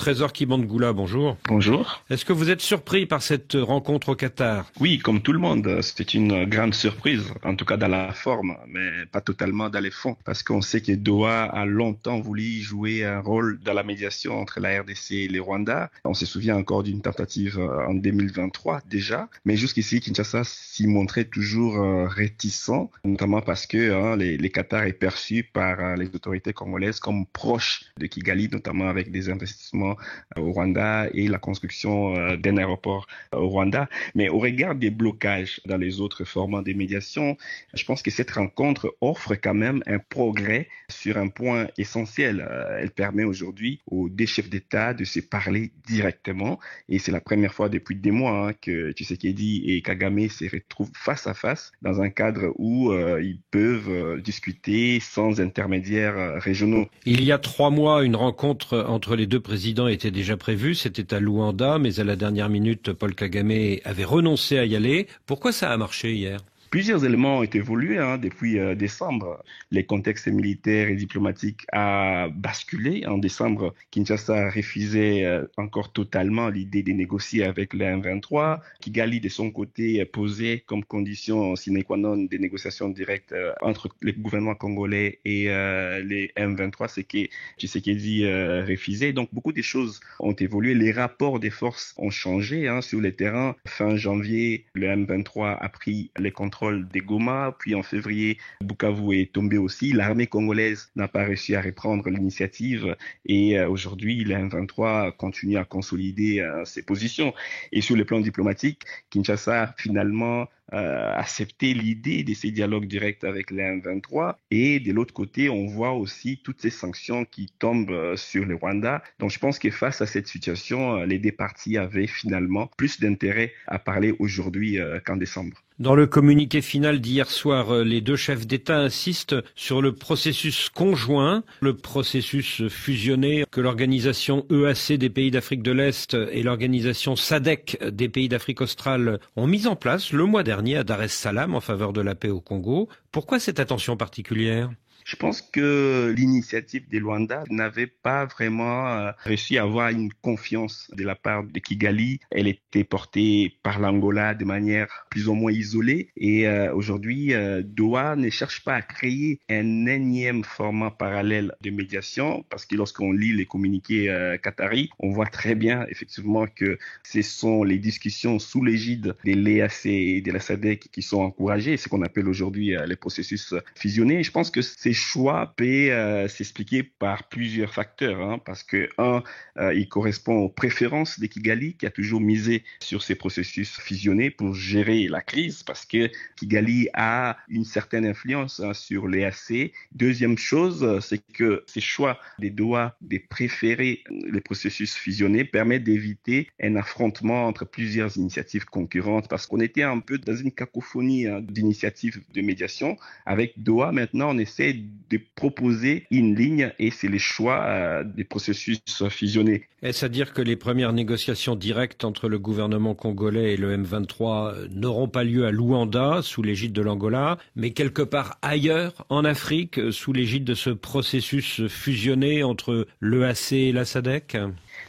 Trésor Kibandgoula, bonjour. Bonjour. Est-ce que vous êtes surpris par cette rencontre au Qatar? Oui, comme tout le monde, c'était une grande surprise, en tout cas dans la forme, mais pas totalement dans les fonds, parce qu'on sait que Doha a longtemps voulu jouer un rôle dans la médiation entre la RDC et le Rwanda. On se souvient encore d'une tentative en 2023 déjà, mais jusqu'ici, Kinshasa s'y montrait toujours réticent, notamment parce que les Qatar est perçu par les autorités congolaises comme proche de Kigali, notamment avec des investissements au Rwanda et la construction d'un aéroport au Rwanda. Mais au regard des blocages dans les autres formats de médiation, je pense que cette rencontre offre quand même un progrès sur un point essentiel. Elle permet aujourd'hui aux deux chefs d'État de se parler directement et c'est la première fois depuis des mois que Tshisekedi et Kagame se retrouvent face à face dans un cadre où ils peuvent discuter sans intermédiaires régionaux. Il y a 3 mois, une rencontre entre les deux présidents était déjà prévue. C'était à Luanda, mais à la dernière minute, Paul Kagame avait renoncé à y aller. Pourquoi ça a marché hier ? Plusieurs éléments ont évolué depuis décembre. Les contextes militaires et diplomatiques a basculé. En décembre, Kinshasa refusait encore totalement l'idée de négocier avec les M23. Kigali, de son côté, posait comme condition sine qua non des négociations directes entre le gouvernement congolais et les M23, ce que Tshisekedi refusait. Donc, beaucoup de choses ont évolué. Les rapports des forces ont changé sur le terrain. Fin janvier, le M23 a pris les contrôles des Goma, puis en février, Bukavu est tombé aussi. L'armée congolaise n'a pas réussi à reprendre l'initiative et aujourd'hui, le M23 continue à consolider ses positions. Et sur le plan diplomatique, Kinshasa a finalement accepté l'idée de ces dialogues directs avec les M23 et de l'autre côté, on voit aussi toutes ces sanctions qui tombent sur le Rwanda. Donc je pense que face à cette situation, les deux parties avaient finalement plus d'intérêt à parler aujourd'hui qu'en décembre. Dans le communiqué final d'hier soir, les deux chefs d'État insistent sur le processus conjoint, le processus fusionné que l'organisation EAC des pays d'Afrique de l'Est et l'organisation SADC des pays d'Afrique australe ont mis en place le mois dernier à Dar es Salaam en faveur de la paix au Congo. Pourquoi cette attention particulière ? Je pense que l'initiative de Luanda n'avait pas vraiment réussi à avoir une confiance de la part de Kigali. Elle était portée par l'Angola de manière plus ou moins isolée. Et aujourd'hui, Doha ne cherche pas à créer un énième format parallèle de médiation parce que lorsqu'on lit les communiqués qataris, on voit très bien effectivement que ce sont les discussions sous l'égide de l'EAC et de la SADC qui sont encouragées, ce qu'on appelle aujourd'hui les processus fusionnés. Je pense que ces choix peut s'expliquer par plusieurs facteurs, parce que il correspond aux préférences de Kigali qui a toujours misé sur ces processus fusionnés pour gérer la crise parce que Kigali a une certaine influence sur l'EAC. Deuxième chose, c'est que ces choix des Doha de préférer les processus fusionnés permettent d'éviter un affrontement entre plusieurs initiatives concurrentes parce qu'on était un peu dans une cacophonie d'initiatives de médiation. Avec Doha, maintenant, on essaie de proposer une ligne et c'est les choix des processus fusionnés. Est-ce à dire que les premières négociations directes entre le gouvernement congolais et le M23 n'auront pas lieu à Luanda, sous l'égide de l'Angola, mais quelque part ailleurs, en Afrique, sous l'égide de ce processus fusionné entre l'EAC et la SADC ?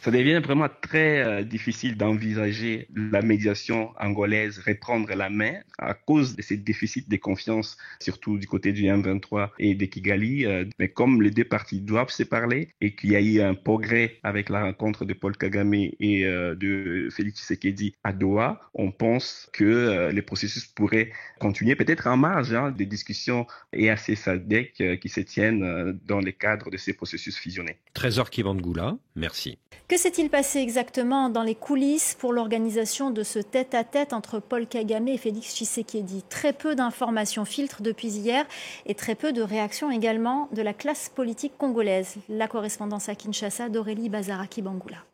Ça devient vraiment très difficile d'envisager la médiation angolaise reprendre la main à cause de ces déficits de confiance, surtout du côté du M23 et de Kigali. Mais comme les deux parties doivent se parler et qu'il y a eu un progrès avec la rencontre de Paul Kagame et de Félix Tshisekedi à Doha, on pense que les processus pourraient continuer peut-être en marge des discussions EAC-SADC qui se tiennent dans le cadre de ces processus fusionnés. Trésor Kibandgoula, merci. Que s'est-il passé exactement dans les coulisses pour l'organisation de ce tête-à-tête entre Paul Kagame et Félix Tshisekedi ? Très peu d'informations filtrent depuis hier et très peu de réactions également de la classe politique congolaise. La correspondance à Kinshasa d'Aurélie Bazara-Kibangula.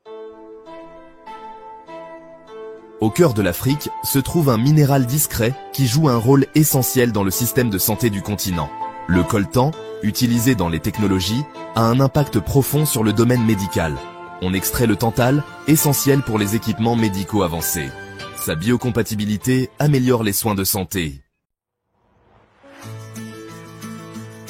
Au cœur de l'Afrique se trouve un minéral discret qui joue un rôle essentiel dans le système de santé du continent. Le coltan, utilisé dans les technologies, a un impact profond sur le domaine médical. On extrait le tantal, essentiel pour les équipements médicaux avancés. Sa biocompatibilité améliore les soins de santé.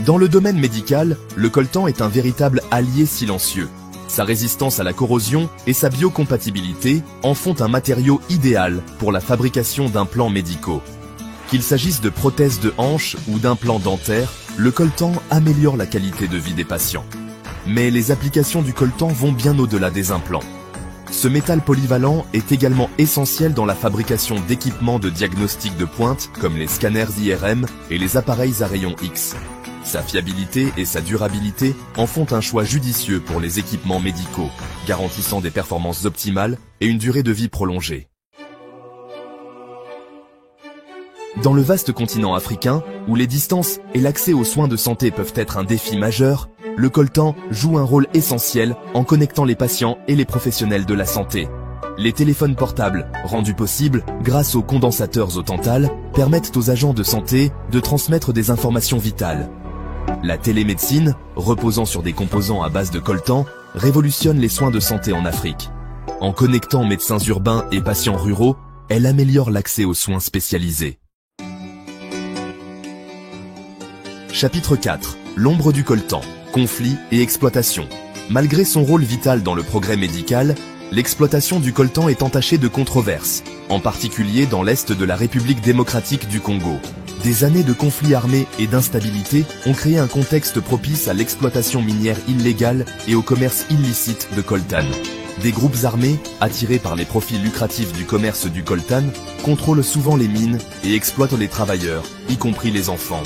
Dans le domaine médical, le coltan est un véritable allié silencieux. Sa résistance à la corrosion et sa biocompatibilité en font un matériau idéal pour la fabrication d'implants médicaux. Qu'il s'agisse de prothèses de hanche ou d'implants dentaires, le coltan améliore la qualité de vie des patients. Mais les applications du coltan vont bien au-delà des implants. Ce métal polyvalent est également essentiel dans la fabrication d'équipements de diagnostic de pointe comme les scanners IRM et les appareils à rayons X. Sa fiabilité et sa durabilité en font un choix judicieux pour les équipements médicaux, garantissant des performances optimales et une durée de vie prolongée. Dans le vaste continent africain, où les distances et l'accès aux soins de santé peuvent être un défi majeur, le coltan joue un rôle essentiel en connectant les patients et les professionnels de la santé. Les téléphones portables, rendus possibles grâce aux condensateurs au tantal, permettent aux agents de santé de transmettre des informations vitales. La télémédecine, reposant sur des composants à base de coltan, révolutionne les soins de santé en Afrique. En connectant médecins urbains et patients ruraux, elle améliore l'accès aux soins spécialisés. Chapitre 4. L'ombre du coltan. Conflits et exploitation. Malgré son rôle vital dans le progrès médical, l'exploitation du coltan est entachée de controverses, en particulier dans l'est de la République démocratique du Congo. Des années de conflits armés et d'instabilité ont créé un contexte propice à l'exploitation minière illégale et au commerce illicite de coltan. Des groupes armés, attirés par les profits lucratifs du commerce du coltan, contrôlent souvent les mines et exploitent les travailleurs, y compris les enfants.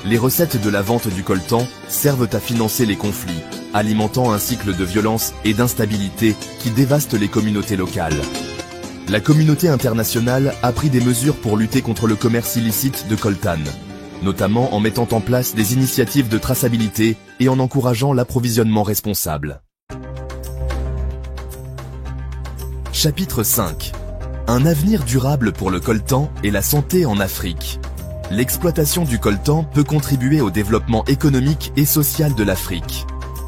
Les recettes de la vente du coltan servent à financer les conflits, alimentant un cycle de violence et d'instabilité qui dévaste les communautés locales. La communauté internationale a pris des mesures pour lutter contre le commerce illicite de coltan, notamment en mettant en place des initiatives de traçabilité et en encourageant l'approvisionnement responsable. Chapitre 5. Un avenir durable pour le coltan et la santé en Afrique. L'exploitation du coltan peut contribuer au développement économique et social de l'Afrique.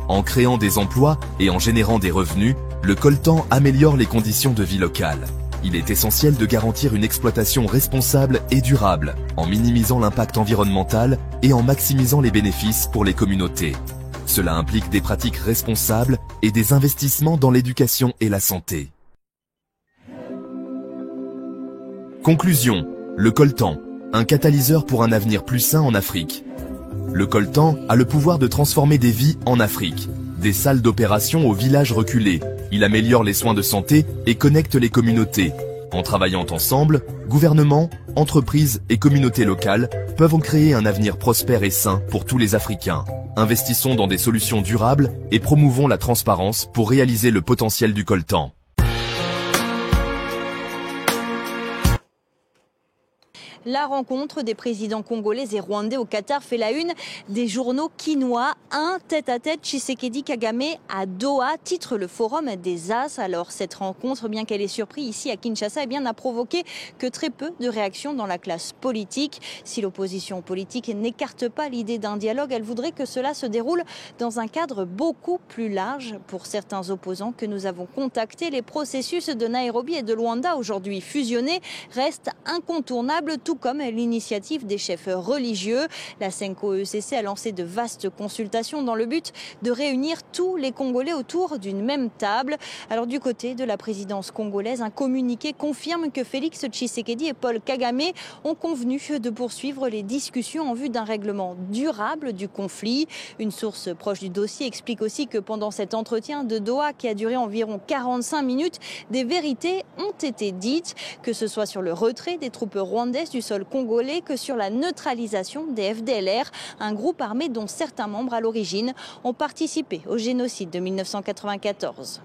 En créant des emplois et en générant des revenus, le coltan améliore les conditions de vie locales. Il est essentiel de garantir une exploitation responsable et durable, en minimisant l'impact environnemental et en maximisant les bénéfices pour les communautés. Cela implique des pratiques responsables et des investissements dans l'éducation et la santé. Conclusion. Le coltan, un catalyseur pour un avenir plus sain en Afrique. Le coltan a le pouvoir de transformer des vies en Afrique, des salles d'opération aux villages reculés. Il améliore les soins de santé et connecte les communautés. En travaillant ensemble, gouvernements, entreprises et communautés locales peuvent créer un avenir prospère et sain pour tous les Africains. Investissons dans des solutions durables et promouvons la transparence pour réaliser le potentiel du coltan. La rencontre des présidents congolais et rwandais au Qatar fait la une des journaux quinois. Un tête-à-tête Tshisekedi-Kagame à Doha, titre le Forum des As. Alors cette rencontre, bien qu'elle ait surpris ici à Kinshasa, n'a provoqué que très peu de réactions dans la classe politique. Si l'opposition politique n'écarte pas l'idée d'un dialogue, elle voudrait que cela se déroule dans un cadre beaucoup plus large. Pour certains opposants que nous avons contactés, les processus de Nairobi et de Luanda, aujourd'hui fusionnés, restent incontournables, tout comme l'initiative des chefs religieux. La Senko-ECC a lancé de vastes consultations dans le but de réunir tous les Congolais autour d'une même table. Alors du côté de la présidence congolaise, un communiqué confirme que Félix Tshisekedi et Paul Kagame ont convenu de poursuivre les discussions en vue d'un règlement durable du conflit. Une source proche du dossier explique aussi que pendant cet entretien de Doha, qui a duré environ 45 minutes, des vérités ont été dites, que ce soit sur le retrait des troupes rwandaises du sol congolais que sur la neutralisation des FDLR, un groupe armé dont certains membres à l'origine ont participé au génocide de 1994.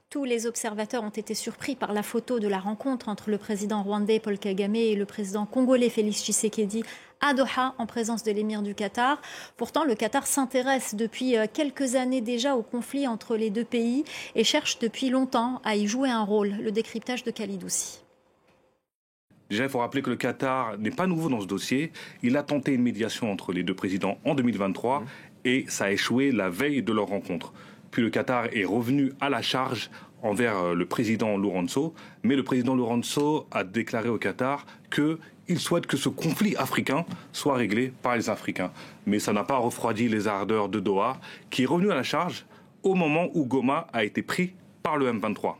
Tous les observateurs ont été surpris par la photo de la rencontre entre le président rwandais Paul Kagame et le président congolais Félix Tshisekedi à Doha en présence de l'émir du Qatar. Pourtant, le Qatar s'intéresse depuis quelques années déjà au conflit entre les deux pays et cherche depuis longtemps à y jouer un rôle. Le décryptage de Khalid Oussi. Déjà, il faut rappeler que le Qatar n'est pas nouveau dans ce dossier. Il a tenté une médiation entre les deux présidents en 2023 et ça a échoué la veille de leur rencontre. Puis le Qatar est revenu à la charge envers le président Lourenço. Mais le président Lourenço a déclaré au Qatar qu'il souhaite que ce conflit africain soit réglé par les Africains. Mais ça n'a pas refroidi les ardeurs de Doha, qui est revenu à la charge au moment où Goma a été pris par le M23.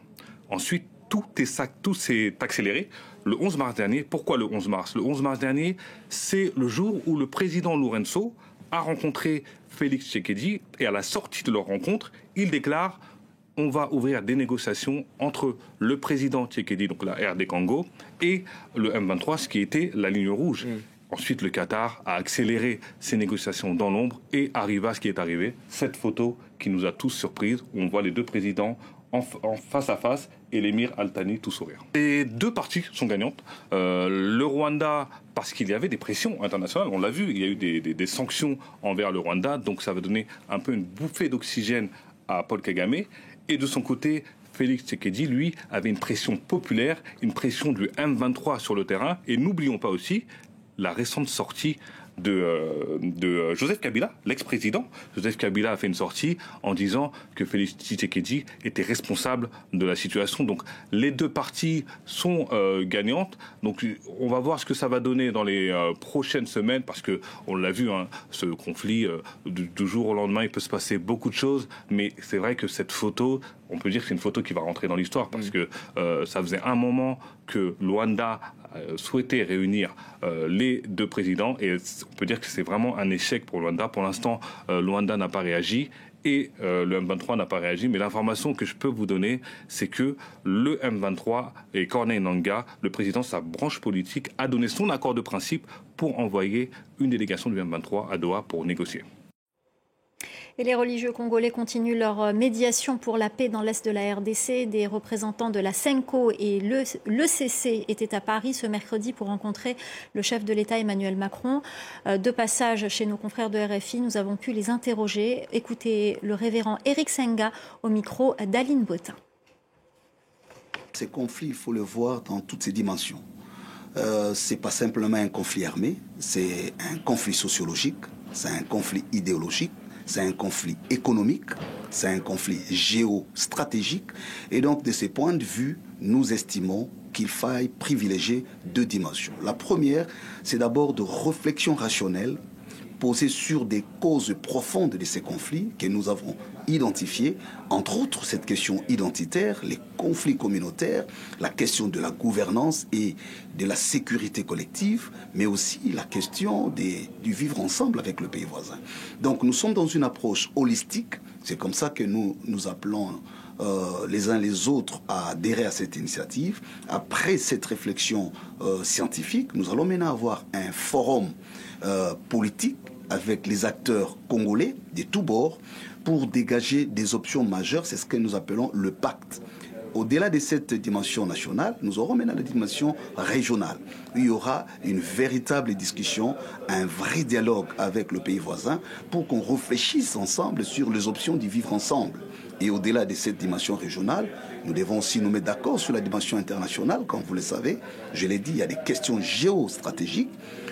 Ensuite, tout s'est accéléré le 11 mars dernier. Pourquoi le 11 mars ? Le 11 mars dernier, c'est le jour où le président Lourenço a rencontré Félix Tshisekedi et à la sortie de leur rencontre, il déclare « On va ouvrir des négociations entre le président Tshisekedi, donc la RD Congo, et le M23, ce qui était la ligne rouge ». Ensuite, le Qatar a accéléré ces négociations dans l'ombre et arriva ce qui est arrivé. Cette photo qui nous a tous surprises, où on voit les deux présidents en face à face et l'émir Al-Thani tout sourire. Les deux parties sont gagnantes. Le Rwanda, parce qu'il y avait des pressions internationales, on l'a vu, il y a eu des sanctions envers le Rwanda, donc ça va donner un peu une bouffée d'oxygène à Paul Kagame. Et de son côté, Félix Tshisekedi, lui, avait une pression populaire, une pression du M23 sur le terrain. Et n'oublions pas aussi la récente sortie de Joseph Kabila, l'ex-président. Joseph Kabila a fait une sortie en disant que Félix Tshisekedi était responsable de la situation. Donc les deux parties sont gagnantes. Donc on va voir ce que ça va donner dans les prochaines semaines, parce que on l'a vu, hein, ce conflit, du jour au lendemain, il peut se passer beaucoup de choses. Mais c'est vrai que cette photo, on peut dire que c'est une photo qui va rentrer dans l'histoire, parce que ça faisait un moment que Luanda souhaitait réunir les deux présidents, et on peut dire que c'est vraiment un échec pour Luanda. Pour l'instant, Luanda n'a pas réagi et le M23 n'a pas réagi. Mais l'information que je peux vous donner, c'est que le M23 et Corneille Nangaa, le président de sa branche politique, a donné son accord de principe pour envoyer une délégation du M23 à Doha pour négocier. Et les religieux congolais continuent leur médiation pour la paix dans l'est de la RDC. Des représentants de la SENCO et l'ECC étaient à Paris ce mercredi pour rencontrer le chef de l'État Emmanuel Macron. De passage chez nos confrères de RFI, nous avons pu les interroger. Écoutez le révérend Éric Senga au micro d'Aline Botin. Ces conflits, il faut le voir dans toutes ses dimensions. C'est pas simplement un conflit armé, c'est un conflit sociologique, c'est un conflit idéologique, c'est un conflit économique, c'est un conflit géostratégique. Et donc, de ces points de vue, nous estimons qu'il faille privilégier deux dimensions. La première, c'est d'abord de réflexion rationnelle posée sur des causes profondes de ces conflits que nous avons identifiées, entre autres cette question identitaire, les conflits communautaires, la question de la gouvernance et de la sécurité collective, mais aussi la question du vivre ensemble avec le pays voisin. Donc nous sommes dans une approche holistique, c'est comme ça que nous appelons les uns les autres à adhérer à cette initiative. Après cette réflexion scientifique, nous allons maintenant avoir un forum politique avec les acteurs congolais de tous bords pour dégager des options majeures. C'est ce que nous appelons le pacte. Au-delà de cette dimension nationale, nous aurons maintenant la dimension régionale. Il y aura une véritable discussion, un vrai dialogue avec le pays voisin pour qu'on réfléchisse ensemble sur les options du vivre ensemble. Et au-delà de cette dimension régionale, nous devons aussi nous mettre d'accord sur la dimension internationale. Comme vous le savez, je l'ai dit, il y a des questions géostratégiques,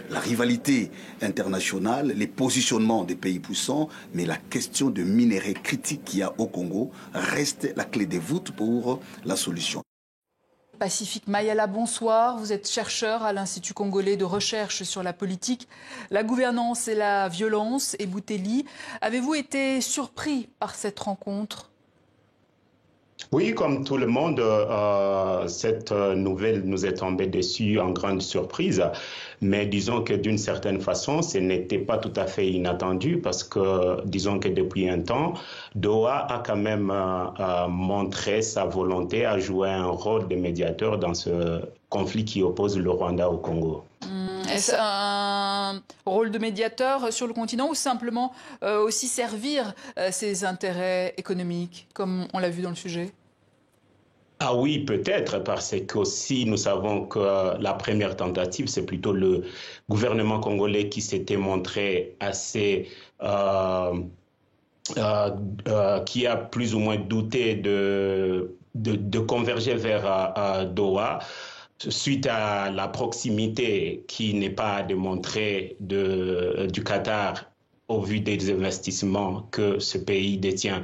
la rivalité internationale, les positionnements des pays puissants, mais la question de minerais critiques qu'il y a au Congo reste la clé de voûte pour la solution. Pacifique Mayala, bonsoir. Vous êtes chercheur à l'Institut congolais de recherche sur la politique, la gouvernance et la violence, et Bouteli. Avez-vous été surpris par cette rencontre ? Oui, comme tout le monde, cette nouvelle nous est tombée dessus en grande surprise. Mais disons que d'une certaine façon, ce n'était pas tout à fait inattendu parce que, disons que depuis un temps, Doha a quand même montré sa volonté à jouer un rôle de médiateur dans ce conflit qui oppose le Rwanda au Congo. Est-ce un rôle de médiateur sur le continent ou simplement aussi servir ses intérêts économiques, comme on l'a vu dans le sujet ? Ah oui, peut-être, parce qu'aussi nous savons que la première tentative, c'est plutôt le gouvernement congolais qui s'était montré assez, qui a plus ou moins douté de converger vers Doha, suite à la proximité qui n'est pas à démontrer du Qatar au vu des investissements que ce pays détient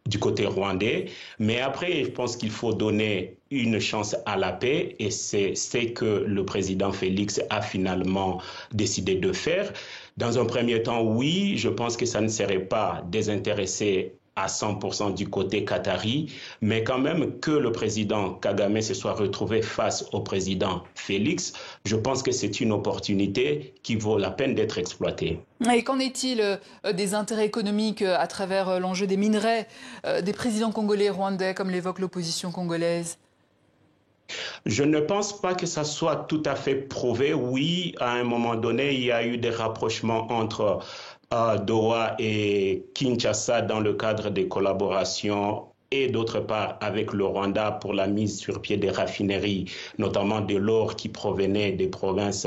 du côté rwandais. Mais après, je pense qu'il faut donner une chance à la paix et c'est ce que le président Félix a finalement décidé de faire. Dans un premier temps, oui, je pense que ça ne serait pas désintéressé à 100% du côté qatari, mais quand même que le président Kagame se soit retrouvé face au président Félix, je pense que c'est une opportunité qui vaut la peine d'être exploitée. Et qu'en est-il des intérêts économiques à travers l'enjeu des minerais des présidents congolais et rwandais, comme l'évoque l'opposition congolaise? Je ne pense pas que ça soit tout à fait prouvé. Oui, à un moment donné, il y a eu des rapprochements entre Doha et Kinshasa dans le cadre des collaborations et d'autre part avec le Rwanda pour la mise sur pied des raffineries, notamment de l'or qui provenait des provinces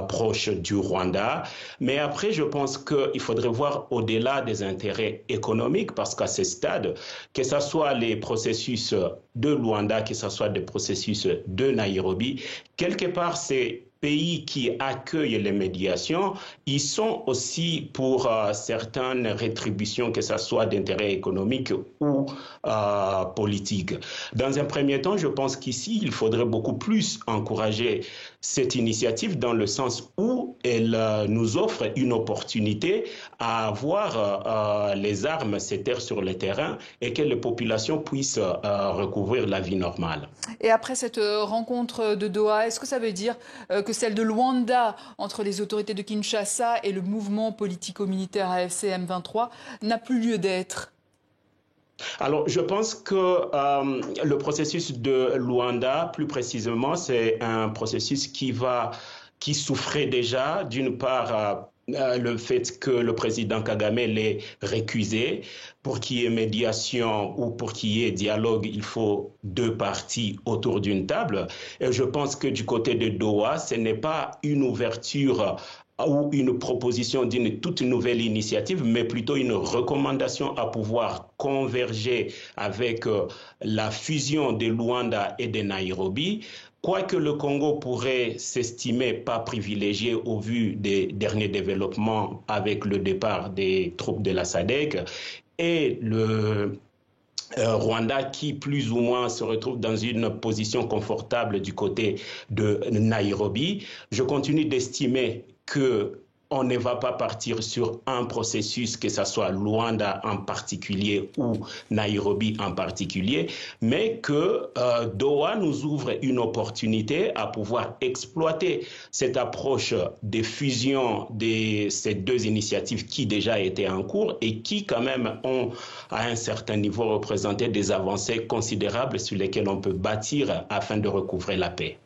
proches du Rwanda. Mais après, je pense qu'il faudrait voir au-delà des intérêts économiques, parce qu'à ce stade, que ce soit les processus de Luanda, que ce soit des processus de Nairobi, quelque part, c'est pays qui accueillent les médiations, ils sont aussi pour certaines rétributions, que ce soit d'intérêt économique ou politique. Dans un premier temps, je pense qu'ici, il faudrait beaucoup plus encourager cette initiative dans le sens où elle nous offre une opportunité à avoir les armes s'éterre sur le terrain et que les populations puissent recouvrir la vie normale. Et après cette rencontre de Doha, est-ce que ça veut dire que celle de Luanda entre les autorités de Kinshasa et le mouvement politico-militaire AFC M23 n'a plus lieu d'être? Alors, je pense que le processus de Luanda, plus précisément, c'est un processus qui souffrait déjà, d'une part, le fait que le président Kagame l'ait récusé. Pour qu'il y ait médiation ou pour qu'il y ait dialogue, il faut deux parties autour d'une table. Et je pense que du côté de Doha, ce n'est pas une ouverture ou une proposition d'une toute nouvelle initiative, mais plutôt une recommandation à pouvoir converger avec la fusion de Luanda et de Nairobi. Quoique le Congo pourrait s'estimer pas privilégié au vu des derniers développements avec le départ des troupes de la SADC et le Rwanda qui plus ou moins se retrouve dans une position confortable du côté de Nairobi, je continue d'estimer que on ne va pas partir sur un processus, que ce soit Luanda en particulier ou Nairobi en particulier, mais que Doha nous ouvre une opportunité à pouvoir exploiter cette approche de fusion de ces deux initiatives qui déjà étaient en cours et qui quand même ont à un certain niveau représenté des avancées considérables sur lesquelles on peut bâtir afin de recouvrer la paix.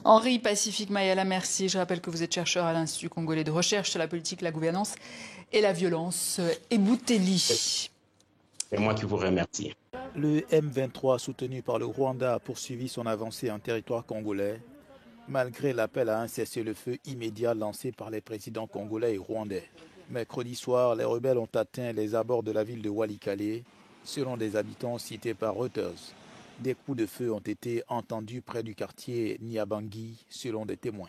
Henri Pacifique Mayala, merci. Je rappelle que vous êtes chercheur à l'Institut congolais de recherche sur la politique, la gouvernance et la violence. Ebouteli. C'est moi qui vous remercie. Le M23 soutenu par le Rwanda a poursuivi son avancée en territoire congolais, malgré l'appel à un cessez-le-feu immédiat lancé par les présidents congolais et rwandais. Mercredi soir, les rebelles ont atteint les abords de la ville de Walikale, selon des habitants cités par Reuters. Des coups de feu ont été entendus près du quartier Niabangi, selon des témoins.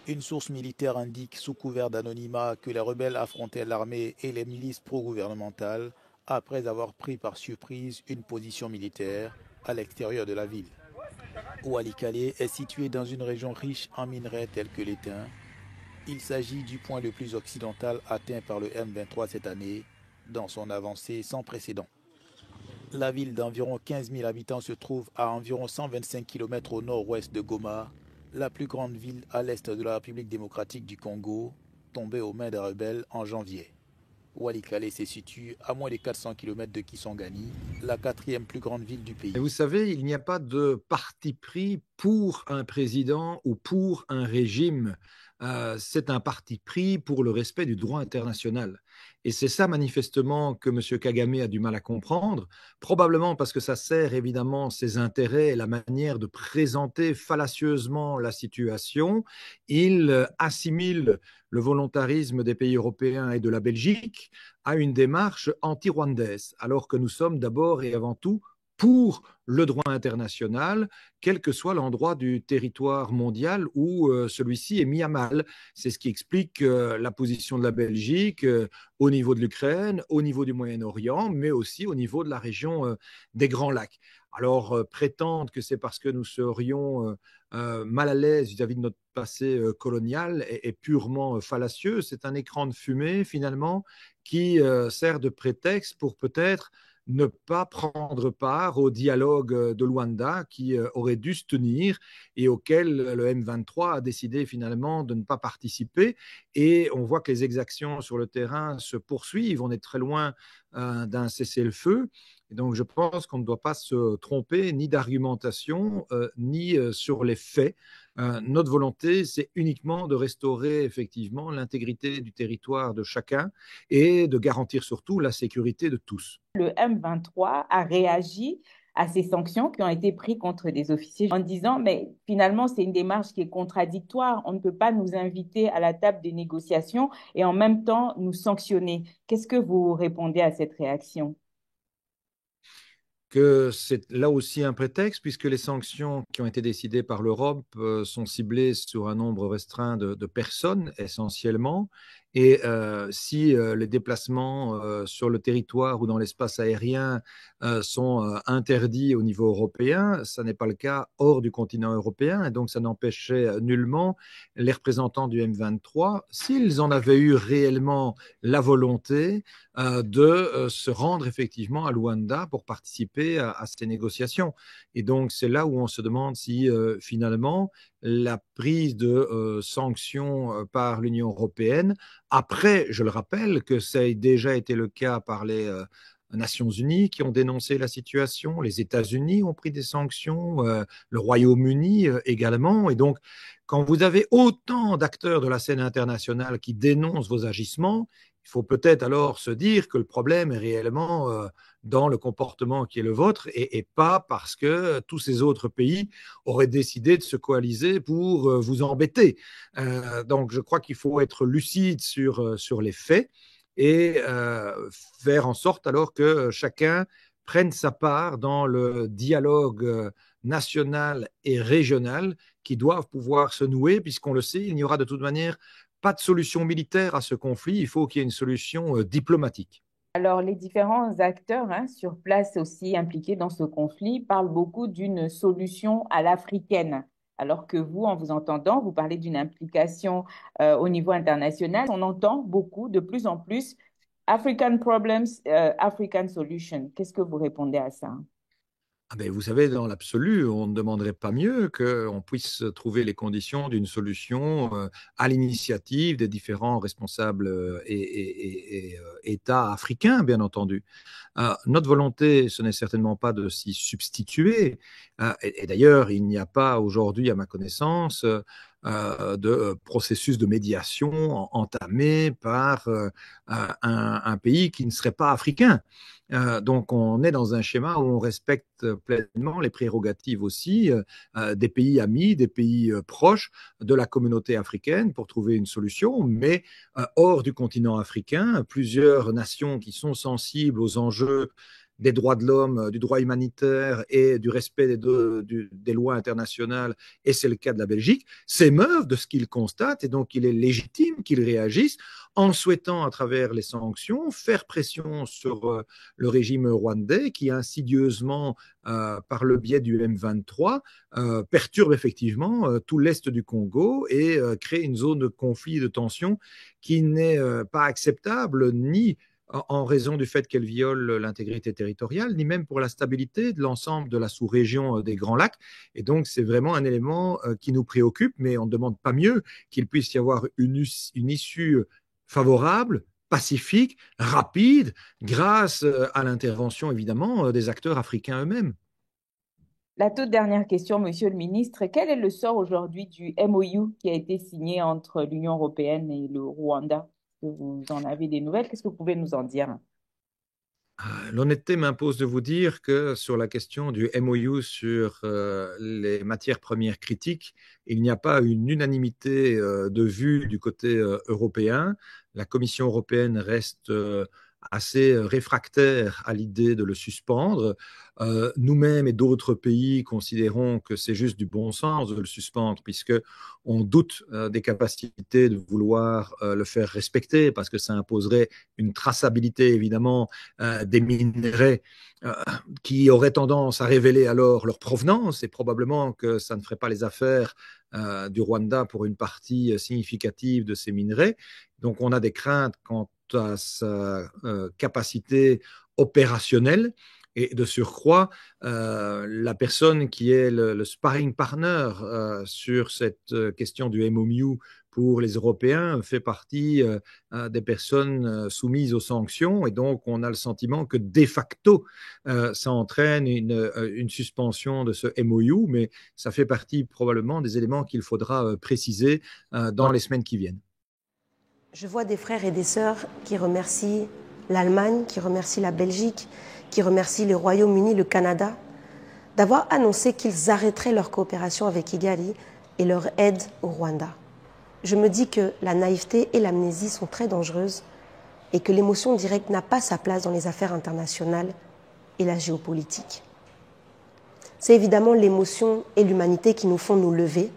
Une source militaire indique, sous couvert d'anonymat, que les rebelles affrontaient l'armée et les milices pro-gouvernementales après avoir pris par surprise une position militaire à l'extérieur de la ville. Walikale est situé dans une région riche en minerais tels que l'étain. Il s'agit du point le plus occidental atteint par le M23 cette année, dans son avancée sans précédent. La ville d'environ 15 000 habitants se trouve à environ 125 km au nord-ouest de Goma, la plus grande ville à l'est de la République démocratique du Congo, tombée aux mains des rebelles en janvier. Walikale se situe à moins de 400 km de Kisangani, la quatrième plus grande ville du pays. Et vous savez, il n'y a pas de parti pris pour un président ou pour un régime. C'est un parti pris pour le respect du droit international. Et c'est ça manifestement que M. Kagame a du mal à comprendre, probablement parce que ça sert évidemment ses intérêts et la manière de présenter fallacieusement la situation. Il assimile le volontarisme des pays européens et de la Belgique à une démarche anti-rwandaise, alors que nous sommes d'abord et avant tout pour le droit international, quel que soit l'endroit du territoire mondial où celui-ci est mis à mal. C'est ce qui explique la position de la Belgique au niveau de l'Ukraine, au niveau du Moyen-Orient, mais aussi au niveau de la région des Grands Lacs. Alors, prétendre que c'est parce que nous serions mal à l'aise vis-à-vis de notre passé colonial est purement fallacieux. C'est un écran de fumée, finalement, qui sert de prétexte pour peut-être ne pas prendre part au dialogue de Luanda qui aurait dû se tenir et auquel le M23 a décidé finalement de ne pas participer. Et on voit que les exactions sur le terrain se poursuivent. On est très loin d'un cessez-le-feu. Et donc, je pense qu'on ne doit pas se tromper ni d'argumentation, ni sur les faits. Notre volonté, c'est uniquement de restaurer effectivement l'intégrité du territoire de chacun et de garantir surtout la sécurité de tous. Le M23 a réagi à ces sanctions qui ont été prises contre des officiers en disant mais finalement c'est une démarche qui est contradictoire, on ne peut pas nous inviter à la table des négociations et en même temps nous sanctionner. Qu'est-ce que vous répondez à cette réaction ? Que c'est là aussi un prétexte, puisque les sanctions qui ont été décidées par l'Europe sont ciblées sur un nombre restreint de personnes essentiellement. Et si les déplacements sur le territoire ou dans l'espace aérien sont interdits au niveau européen, ça n'est pas le cas hors du continent européen. Et donc, ça n'empêchait nullement les représentants du M23, s'ils en avaient eu réellement la volonté, de se rendre effectivement à Luanda pour participer à ces négociations. Et donc, c'est là où on se demande si finalement la prise de sanctions par l'Union européenne, après, je le rappelle, que ça a déjà été le cas par les Nations Unies qui ont dénoncé la situation, les États-Unis ont pris des sanctions, le Royaume-Uni également. Et donc, quand vous avez autant d'acteurs de la scène internationale qui dénoncent vos agissements, il faut peut-être alors se dire que le problème est réellement dans le comportement qui est le vôtre et pas parce que tous ces autres pays auraient décidé de se coaliser pour vous embêter. Donc, je crois qu'il faut être lucide sur les faits et faire en sorte alors que chacun prenne sa part dans le dialogue national et régional qui doivent pouvoir se nouer, puisqu'on le sait, il n'y aura de toute manière pas de solution militaire à ce conflit, il faut qu'il y ait une solution diplomatique. Alors, les différents acteurs sur place aussi impliqués dans ce conflit parlent beaucoup d'une solution à l'africaine, alors que vous, en vous entendant, vous parlez d'une implication au niveau international. On entend beaucoup, de plus en plus, African problems, African solution. Qu'est-ce que vous répondez à ça ? Ah ben, vous savez, dans l'absolu, on ne demanderait pas mieux qu'on puisse trouver les conditions d'une solution à l'initiative des différents responsables et États africains, bien entendu. Notre volonté, ce n'est certainement pas de s'y substituer. Et d'ailleurs, il n'y a pas aujourd'hui, à ma connaissance, de processus de médiation entamé par un pays qui ne serait pas africain. Donc, on est dans un schéma où on respecte pleinement les prérogatives aussi des pays amis, des pays proches de la communauté africaine pour trouver une solution. Mais hors du continent africain, plusieurs nations qui sont sensibles aux enjeux des droits de l'homme, du droit humanitaire et du respect des lois internationales, et c'est le cas de la Belgique, s'émeuvent de ce qu'ils constatent et donc il est légitime qu'ils réagissent en souhaitant, à travers les sanctions, faire pression sur le régime rwandais qui insidieusement, par le biais du M23, perturbe effectivement tout l'est du Congo et crée une zone de conflit et de tension qui n'est pas acceptable ni en raison du fait qu'elle viole l'intégrité territoriale, ni même pour la stabilité de l'ensemble de la sous-région des Grands Lacs. Et donc, c'est vraiment un élément qui nous préoccupe, mais on ne demande pas mieux qu'il puisse y avoir une issue favorable, pacifique, rapide, grâce à l'intervention, évidemment, des acteurs africains eux-mêmes. La toute dernière question, Monsieur le Ministre. Quel est le sort aujourd'hui du MOU qui a été signé entre l'Union européenne et le Rwanda ? Vous en avez des nouvelles? Qu'est-ce que vous pouvez nous en dire? L'honnêteté m'impose de vous dire que sur la question du MOU sur les matières premières critiques, il n'y a pas une unanimité de vue du côté européen. La Commission européenne reste assez réfractaires à l'idée de le suspendre. Nous-mêmes et d'autres pays considérons que c'est juste du bon sens de le suspendre, puisqu'on doute des capacités de vouloir le faire respecter, parce que ça imposerait une traçabilité évidemment des minerais qui auraient tendance à révéler alors leur provenance, et probablement que ça ne ferait pas les affaires du Rwanda pour une partie significative de ces minerais. Donc on a des craintes quant à sa capacité opérationnelle. Et de surcroît, la personne qui est le sparring partner sur cette question du MOMU pour les Européens fait partie des personnes soumises aux sanctions. Et donc, on a le sentiment que de facto, ça entraîne une suspension de ce MOU, mais ça fait partie probablement des éléments qu'il faudra préciser dans les semaines qui viennent. Je vois des frères et des sœurs qui remercient l'Allemagne, qui remercient la Belgique, qui remercient le Royaume-Uni, le Canada, d'avoir annoncé qu'ils arrêteraient leur coopération avec Kigali et leur aide au Rwanda. Je me dis que la naïveté et l'amnésie sont très dangereuses et que l'émotion directe n'a pas sa place dans les affaires internationales et la géopolitique. C'est évidemment l'émotion et l'humanité qui nous font nous lever,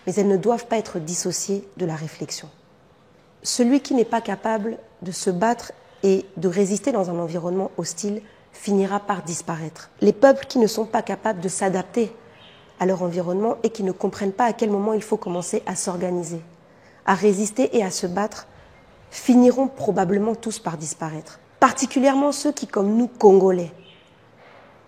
mais elles ne doivent pas être dissociées de la réflexion. Celui qui n'est pas capable de se battre et de résister dans un environnement hostile finira par disparaître. Les peuples qui ne sont pas capables de s'adapter à leur environnement et qui ne comprennent pas à quel moment il faut commencer à s'organiser, à résister et à se battre, finiront probablement tous par disparaître. Particulièrement ceux qui, comme nous, Congolais,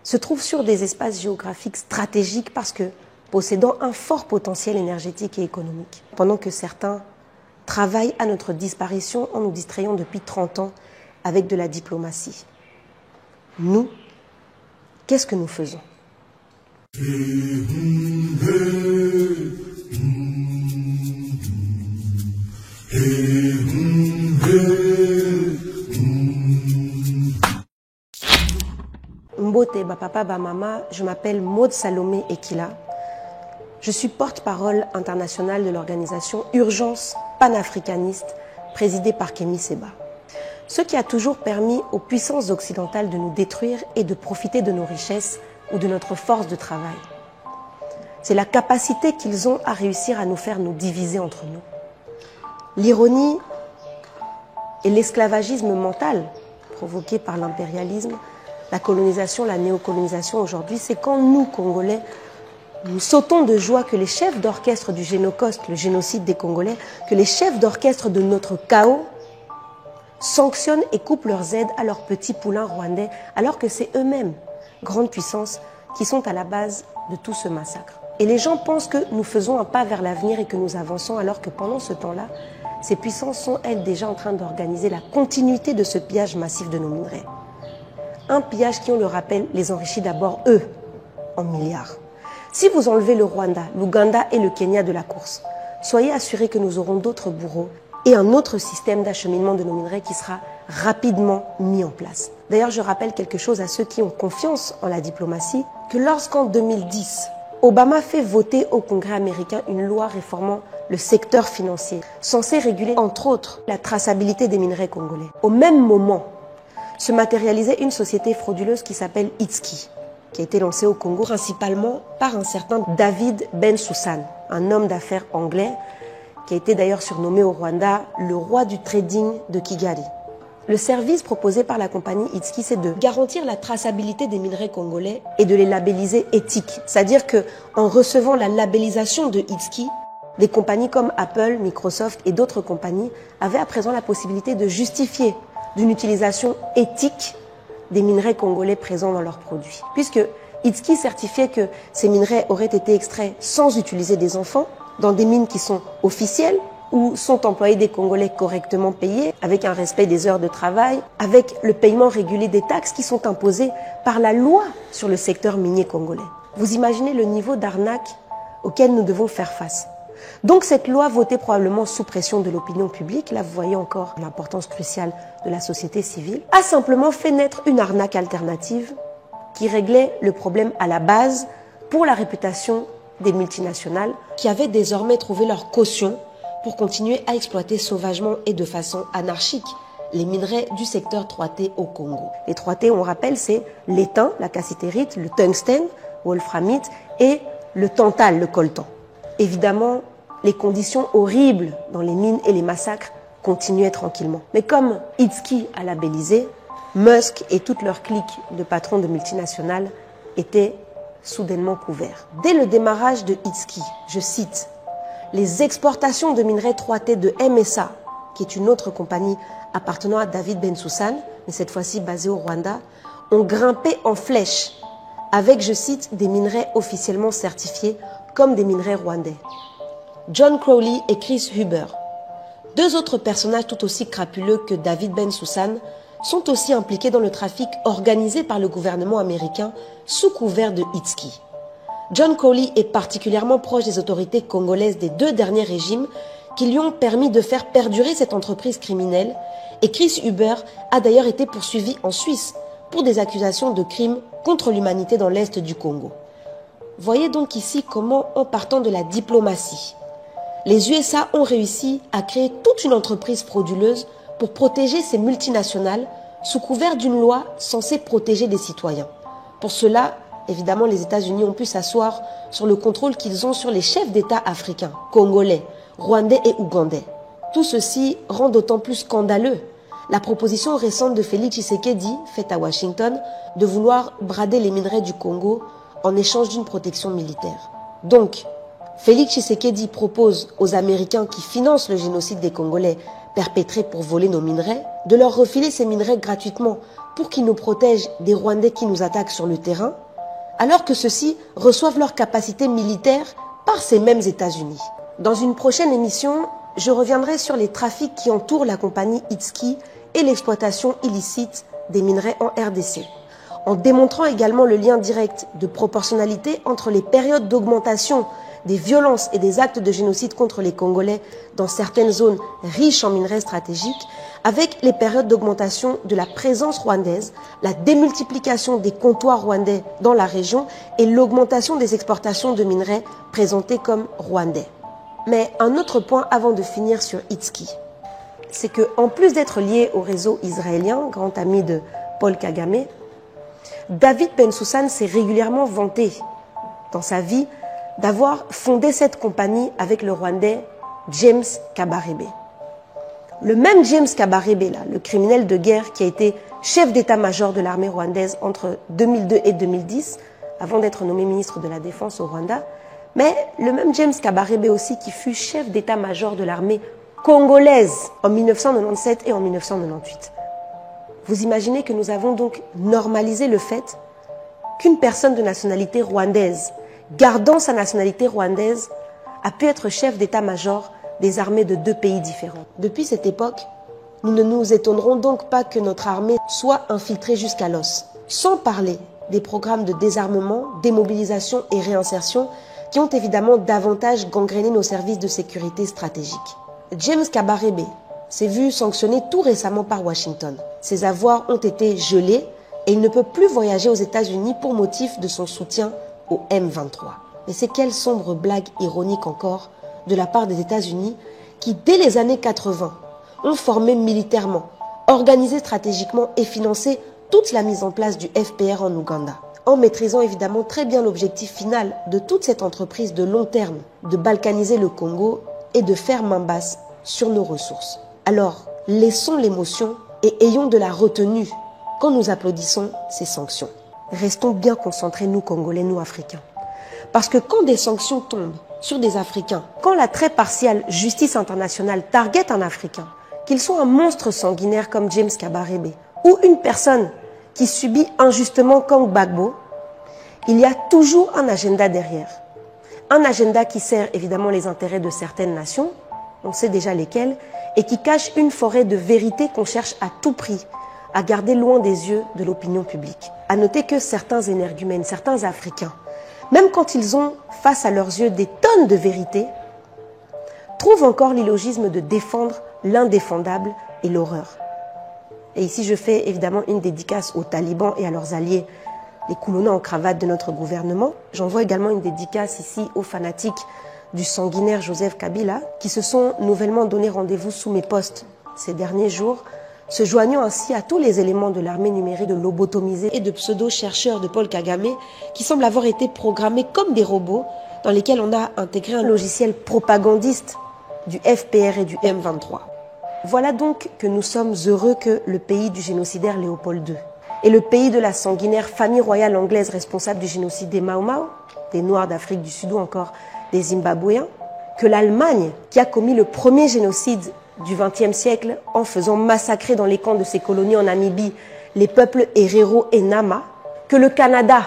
se trouvent sur des espaces géographiques stratégiques parce que possédant un fort potentiel énergétique et économique. Pendant que certains travaillent à notre disparition en nous distrayant depuis 30 ans avec de la diplomatie. Nous, qu'est-ce que nous faisons ? Mbote, Bapapa, Bamama, je m'appelle Maud Salomé Ekila. Je suis porte-parole internationale de l'organisation Urgence panafricaniste présidée par Kémy Séba. Ce qui a toujours permis aux puissances occidentales de nous détruire et de profiter de nos richesses ou de notre force de travail. C'est la capacité qu'ils ont à réussir à nous faire nous diviser entre nous. L'ironie et l'esclavagisme mental provoqué par l'impérialisme, la colonisation, la néocolonisation aujourd'hui, c'est quand nous, Congolais, nous sautons de joie que les chefs d'orchestre du Génocoste, le génocide des Congolais, que les chefs d'orchestre de notre chaos sanctionnent et coupent leurs aides à leurs petits poulains rwandais, alors que c'est eux-mêmes, grandes puissances, qui sont à la base de tout ce massacre. Et les gens pensent que nous faisons un pas vers l'avenir et que nous avançons, alors que pendant ce temps-là, ces puissances sont, elles, déjà en train d'organiser la continuité de ce pillage massif de nos minerais. Un pillage qui, on le rappelle, les enrichit d'abord, eux, en milliards. Si vous enlevez le Rwanda, l'Ouganda et le Kenya de la course, soyez assurés que nous aurons d'autres bourreaux et un autre système d'acheminement de nos minerais qui sera rapidement mis en place. D'ailleurs, je rappelle quelque chose à ceux qui ont confiance en la diplomatie, que lorsqu'en 2010, Obama fait voter au Congrès américain une loi réformant le secteur financier, censée réguler, entre autres, la traçabilité des minerais congolais. Au même moment, se matérialisait une société frauduleuse qui s'appelle Itski, qui a été lancée au Congo principalement par un certain David Bensoussan, un homme d'affaires anglais, qui a été d'ailleurs surnommé au Rwanda le roi du trading de Kigali. Le service proposé par la compagnie Itski, c'est de garantir la traçabilité des minerais congolais et de les labelliser éthiques. C'est-à-dire qu'en recevant la labellisation de Itski, des compagnies comme Apple, Microsoft et d'autres compagnies avaient à présent la possibilité de justifier d'une utilisation éthique des minerais congolais présents dans leurs produits. Puisque Itski certifiait que ces minerais auraient été extraits sans utiliser des enfants, dans des mines qui sont officielles, où sont employés des Congolais correctement payés, avec un respect des heures de travail, avec le paiement régulier des taxes qui sont imposées par la loi sur le secteur minier congolais. Vous imaginez le niveau d'arnaque auquel nous devons faire face. Donc cette loi, votée probablement sous pression de l'opinion publique, là vous voyez encore l'importance cruciale de la société civile, a simplement fait naître une arnaque alternative qui réglait le problème à la base pour la réputation des multinationales qui avaient désormais trouvé leur caution pour continuer à exploiter sauvagement et de façon anarchique les minerais du secteur 3T au Congo. Les 3T, on rappelle, c'est l'étain, la cassitérite, le tungstène, wolframite et le tantal, le coltan. Évidemment, les conditions horribles dans les mines et les massacres continuaient tranquillement. Mais comme Itzki a labellisé, Musk et toute leur clique de patrons de multinationales étaient soudainement couverts. Dès le démarrage de Itzki, je cite, « Les exportations de minerais 3T de MSA, qui est une autre compagnie appartenant à David Bensoussan, mais cette fois-ci basée au Rwanda, ont grimpé en flèche avec, je cite, des minerais officiellement certifiés comme des minerais rwandais. » John Crowley et Chris Huber, deux autres personnages tout aussi crapuleux que David Bensoussan, sont aussi impliqués dans le trafic organisé par le gouvernement américain sous couvert de Itzki. John Crowley est particulièrement proche des autorités congolaises des deux derniers régimes qui lui ont permis de faire perdurer cette entreprise criminelle, et Chris Huber a d'ailleurs été poursuivi en Suisse pour des accusations de crimes contre l'humanité dans l'est du Congo. Voyez donc ici comment, en partant de la diplomatie, les USA ont réussi à créer toute une entreprise frauduleuse pour protéger ces multinationales sous couvert d'une loi censée protéger les citoyens. Pour cela, évidemment, les États-Unis ont pu s'asseoir sur le contrôle qu'ils ont sur les chefs d'État africains, congolais, rwandais et ougandais. Tout ceci rend d'autant plus scandaleux la proposition récente de Félix Tshisekedi, faite à Washington, de vouloir brader les minerais du Congo en échange d'une protection militaire. Donc, Félix Tshisekedi propose aux Américains qui financent le génocide des Congolais perpétré pour voler nos minerais, de leur refiler ces minerais gratuitement pour qu'ils nous protègent des Rwandais qui nous attaquent sur le terrain, alors que ceux-ci reçoivent leur capacité militaire par ces mêmes États-Unis. Dans une prochaine émission, je reviendrai sur les trafics qui entourent la compagnie Itzki et l'exploitation illicite des minerais en RDC, en démontrant également le lien direct de proportionnalité entre les périodes d'augmentation des violences et des actes de génocide contre les Congolais dans certaines zones riches en minerais stratégiques, avec les périodes d'augmentation de la présence rwandaise, la démultiplication des comptoirs rwandais dans la région et l'augmentation des exportations de minerais présentés comme rwandais. Mais un autre point avant de finir sur Itzki, c'est qu'en plus d'être lié au réseau israélien, grand ami de Paul Kagame, David Bensoussan s'est régulièrement vanté dans sa vie d'avoir fondé cette compagnie avec le Rwandais James Kabarebe. Le même James Kabarebe, là, le criminel de guerre qui a été chef d'état-major de l'armée rwandaise entre 2002 et 2010, avant d'être nommé ministre de la Défense au Rwanda, mais le même James Kabarebe aussi qui fut chef d'état-major de l'armée congolaise en 1997 et en 1998. Vous imaginez que nous avons donc normalisé le fait qu'une personne de nationalité rwandaise, gardant sa nationalité rwandaise, a pu être chef d'état-major des armées de deux pays différents. Depuis cette époque, nous ne nous étonnerons donc pas que notre armée soit infiltrée jusqu'à l'os, sans parler des programmes de désarmement, démobilisation et réinsertion qui ont évidemment davantage gangréné nos services de sécurité stratégiques. James Kabarebe s'est vu sanctionné tout récemment par Washington. Ses avoirs ont été gelés et il ne peut plus voyager aux États-Unis pour motif de son soutien au M23. Mais c'est quelle sombre blague ironique encore de la part des États-Unis qui, dès les années 80, ont formé militairement, organisé stratégiquement et financé toute la mise en place du FPR en Ouganda, en maîtrisant évidemment très bien l'objectif final de toute cette entreprise de long terme, de balkaniser le Congo et de faire main basse sur nos ressources. Alors, laissons l'émotion et ayons de la retenue quand nous applaudissons ces sanctions. Restons bien concentrés, nous Congolais, nous Africains. Parce que quand des sanctions tombent sur des Africains, quand la très partiale justice internationale target un Africain, qu'il soit un monstre sanguinaire comme James Kabarebe ou une personne qui subit injustement comme Gbagbo, il y a toujours un agenda derrière. Un agenda qui sert évidemment les intérêts de certaines nations, on sait déjà lesquelles, et qui cache une forêt de vérité qu'on cherche à tout prix à garder loin des yeux de l'opinion publique. À noter que certains énergumènes, certains Africains, même quand ils ont face à leurs yeux des tonnes de vérité, trouvent encore l'illogisme de défendre l'indéfendable et l'horreur. Et ici, je fais évidemment une dédicace aux talibans et à leurs alliés, les coulonnants en cravate de notre gouvernement. J'envoie également une dédicace ici aux fanatiques du sanguinaire Joseph Kabila, qui se sont nouvellement donné rendez-vous sous mes postes ces derniers jours se joignant ainsi à tous les éléments de l'armée numérique de lobotomisés et de pseudo-chercheurs de Paul Kagame qui semblent avoir été programmés comme des robots dans lesquels on a intégré un logiciel propagandiste du FPR et du M23. Voilà donc que nous sommes heureux que le pays du génocidaire Léopold II et le pays de la sanguinaire famille royale anglaise responsable du génocide des Mau Mau, des Noirs d'Afrique du Sud ou encore des Zimbabwéens, que l'Allemagne, qui a commis le premier génocide du XXe siècle en faisant massacrer dans les camps de ses colonies en Namibie les peuples Herero et Nama, que le Canada,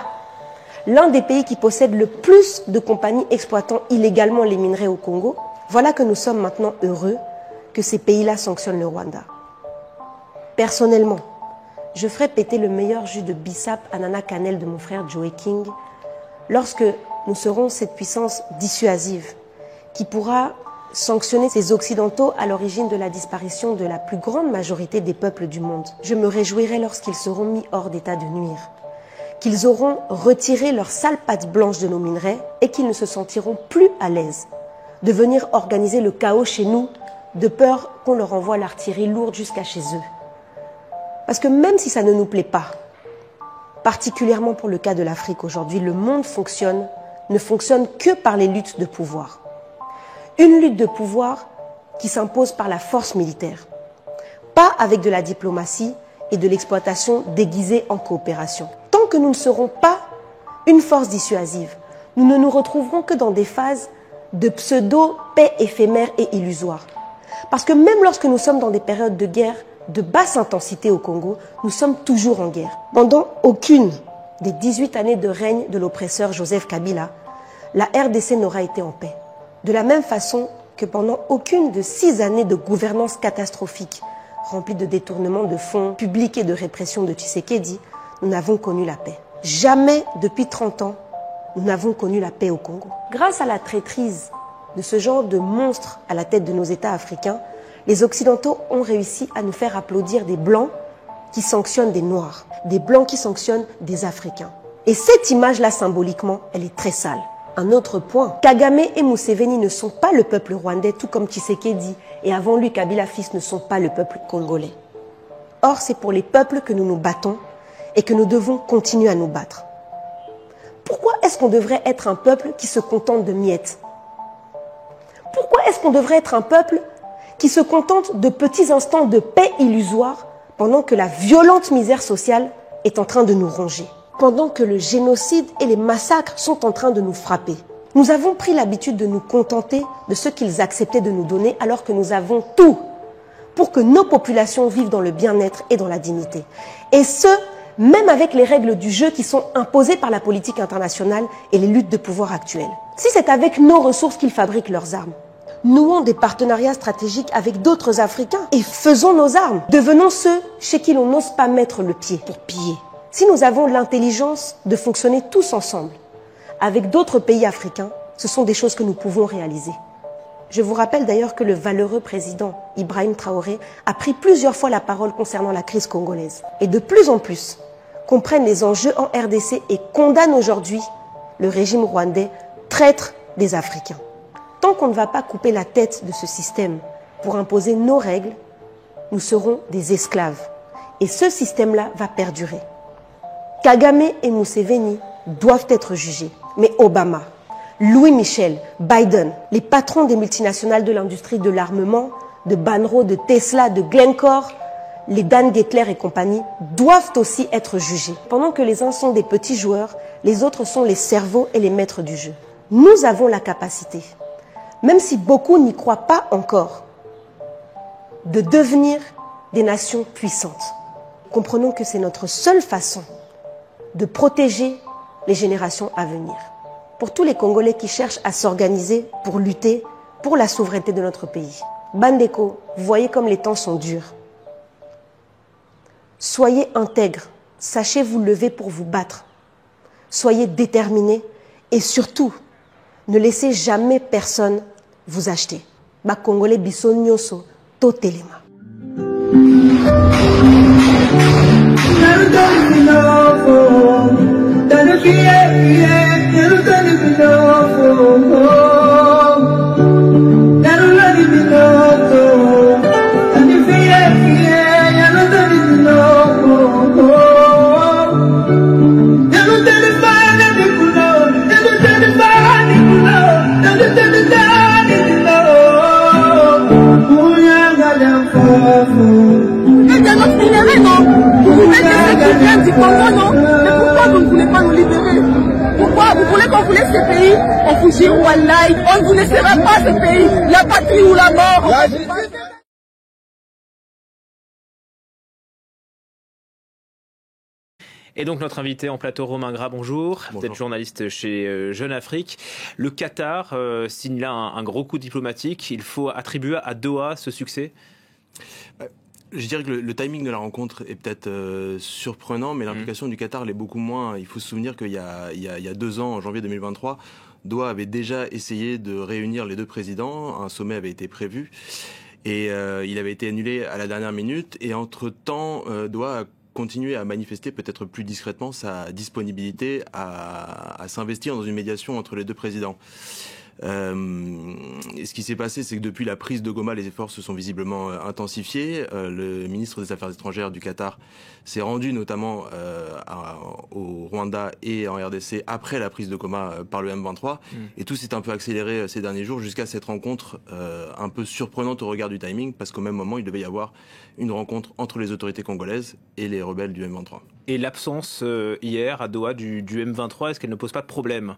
l'un des pays qui possède le plus de compagnies exploitant illégalement les minerais au Congo, voilà que nous sommes maintenant heureux que ces pays-là sanctionnent le Rwanda. Personnellement, je ferai péter le meilleur jus de bissap ananas cannelle de mon frère Joey King lorsque nous serons cette puissance dissuasive qui pourra sanctionner ces Occidentaux à l'origine de la disparition de la plus grande majorité des peuples du monde. Je me réjouirai lorsqu'ils seront mis hors d'état de nuire, qu'ils auront retiré leurs sales pattes blanches de nos minerais et qu'ils ne se sentiront plus à l'aise de venir organiser le chaos chez nous de peur qu'on leur envoie l'artillerie lourde jusqu'à chez eux. Parce que même si ça ne nous plaît pas, particulièrement pour le cas de l'Afrique aujourd'hui, le monde ne fonctionne que par les luttes de pouvoir. Une lutte de pouvoir qui s'impose par la force militaire, pas avec de la diplomatie et de l'exploitation déguisée en coopération. Tant que nous ne serons pas une force dissuasive, nous ne nous retrouverons que dans des phases de pseudo-paix éphémère et illusoire. Parce que même lorsque nous sommes dans des périodes de guerre de basse intensité au Congo, nous sommes toujours en guerre. Pendant aucune des 18 années de règne de l'oppresseur Joseph Kabila, la RDC n'aura été en paix. De la même façon que pendant aucune de 6 années de gouvernance catastrophique, remplie de détournements de fonds publics et de répression de Tshisekedi, nous n'avons connu la paix. Jamais depuis 30 ans, nous n'avons connu la paix au Congo. Grâce à la traîtrise de ce genre de monstres à la tête de nos États africains, les Occidentaux ont réussi à nous faire applaudir des Blancs qui sanctionnent des Noirs, des Blancs qui sanctionnent des Africains. Et cette image-là, symboliquement, elle est très sale. Un autre point, Kagame et Museveni ne sont pas le peuple rwandais, tout comme Tshisekedi, et avant lui, Kabila fils ne sont pas le peuple congolais. Or, c'est pour les peuples que nous nous battons et que nous devons continuer à nous battre. Pourquoi est-ce qu'on devrait être un peuple qui se contente de miettes? Pourquoi est-ce qu'on devrait être un peuple qui se contente de petits instants de paix illusoire pendant que la violente misère sociale est en train de nous ronger? Pendant que le génocide et les massacres sont en train de nous frapper. Nous avons pris l'habitude de nous contenter de ce qu'ils acceptaient de nous donner alors que nous avons tout pour que nos populations vivent dans le bien-être et dans la dignité. Et ce, même avec les règles du jeu qui sont imposées par la politique internationale et les luttes de pouvoir actuelles. Si c'est avec nos ressources qu'ils fabriquent leurs armes, nouons des partenariats stratégiques avec d'autres Africains et faisons nos armes. Devenons ceux chez qui l'on n'ose pas mettre le pied pour piller. Si nous avons l'intelligence de fonctionner tous ensemble, avec d'autres pays africains, ce sont des choses que nous pouvons réaliser. Je vous rappelle d'ailleurs que le valeureux président Ibrahim Traoré a pris plusieurs fois la parole concernant la crise congolaise. Et de plus en plus, comprennent les enjeux en RDC et condamnent aujourd'hui le régime rwandais, traître des Africains. Tant qu'on ne va pas couper la tête de ce système pour imposer nos règles, nous serons des esclaves. Et ce système-là va perdurer. Kagame et Museveni doivent être jugés. Mais Obama, Louis Michel, Biden, les patrons des multinationales de l'industrie de l'armement, de Banro, de Tesla, de Glencore, les Dan Gettler et compagnie, doivent aussi être jugés. Pendant que les uns sont des petits joueurs, les autres sont les cerveaux et les maîtres du jeu. Nous avons la capacité, même si beaucoup n'y croient pas encore, de devenir des nations puissantes. Comprenons que c'est notre seule façon de protéger les générations à venir. Pour tous les Congolais qui cherchent à s'organiser pour lutter pour la souveraineté de notre pays. Bandeko, vous voyez comme les temps sont durs. Soyez intègres, sachez vous lever pour vous battre. Soyez déterminés et surtout, ne laissez jamais personne vous acheter. Ba Congolais biso nyoso totelema. jour, Wallahi, on ne vous laissera pas ce pays, la patrie ou la mort. Et donc notre invité en plateau, Romain Gras, bonjour. Vous êtes journaliste chez Jeune Afrique. Le Qatar signe là un gros coup diplomatique. Il faut attribuer à Doha ce succès? Je dirais que le timing de la rencontre est peut-être surprenant, mais l'implication du Qatar l'est beaucoup moins. Il faut se souvenir qu'il y a 2 ans, en janvier 2023, Doha avait déjà essayé de réunir les deux présidents. Un sommet avait été prévu et il avait été annulé à la dernière minute. Et entre-temps, Doha a continué à manifester peut-être plus discrètement sa disponibilité à s'investir dans une médiation entre les deux présidents. Et ce qui s'est passé, c'est que depuis la prise de Goma, les efforts se sont visiblement intensifiés. Le ministre des Affaires étrangères du Qatar s'est rendu notamment au Rwanda et en RDC après la prise de Goma par le M23. Et tout s'est un peu accéléré ces derniers jours jusqu'à cette rencontre un peu surprenante au regard du timing, parce qu'au même moment, il devait y avoir une rencontre entre les autorités congolaises et les rebelles du M23. Et l'absence hier à Doha du M23, est-ce qu'elle ne pose pas de problème ?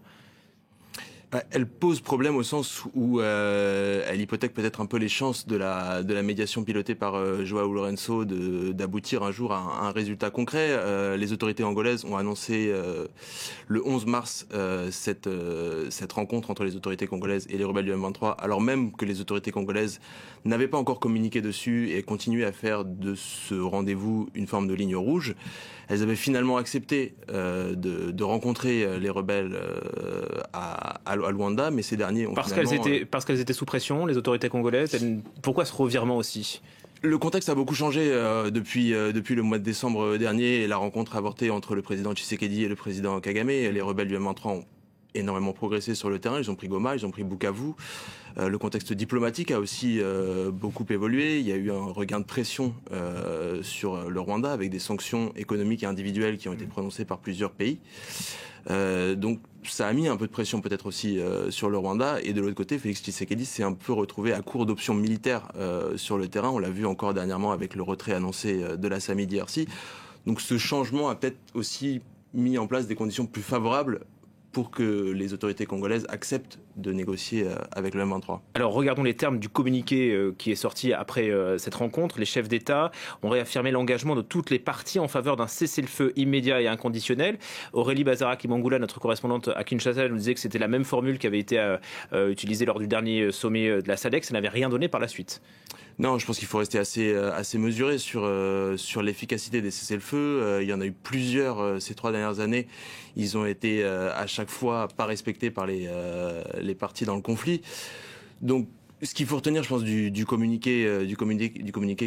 Elle pose problème au sens où elle hypothèque peut-être un peu les chances de la médiation pilotée par João Lourenço d'aboutir un jour à un résultat concret. Les autorités angolaises ont annoncé le 11 mars cette rencontre entre les autorités congolaises et les rebelles du M23, alors même que les autorités congolaises n'avaient pas encore communiqué dessus et continuaient à faire de ce rendez-vous une forme de ligne rouge. Elles avaient finalement accepté de rencontrer les rebelles à Luanda, mais ces derniers ont parce qu'elles étaient sous pression, les autorités congolaises. Pourquoi ce revirement aussi ? Le contexte a beaucoup changé depuis le mois de décembre dernier et la rencontre avortée entre le président Tshisekedi et le président Kagame. Les rebelles du M23 ont énormément progressé sur le terrain. Ils ont pris Goma, ils ont pris Bukavu. Le contexte diplomatique a aussi beaucoup évolué. Il y a eu un regain de pression sur le Rwanda avec des sanctions économiques et individuelles qui ont été prononcées par plusieurs pays. Donc ça a mis un peu de pression peut-être aussi sur le Rwanda. Et de l'autre côté, Félix Tshisekedi s'est un peu retrouvé à court d'options militaires sur le terrain. On l'a vu encore dernièrement avec le retrait annoncé de la SAMI d'IRC. Donc ce changement a peut-être aussi mis en place des conditions plus favorables pour que les autorités congolaises acceptent de négocier avec le M23. Alors regardons les termes du communiqué qui est sorti après cette rencontre. Les chefs d'État ont réaffirmé l'engagement de toutes les parties en faveur d'un cessez-le-feu immédiat et inconditionnel. Aurélie Bazaraki-Mangula, notre correspondante à Kinshasa, nous disait que c'était la même formule qui avait été utilisée lors du dernier sommet de la SADC. Ça n'avait rien donné par la suite. Non, je pense qu'il faut rester assez mesuré sur l'efficacité des cessez-le-feu. Il y en a eu plusieurs ces 3 dernières années. Ils ont été à chaque fois pas respectés par les parties dans le conflit. Donc, ce qu'il faut retenir, je pense, du communiqué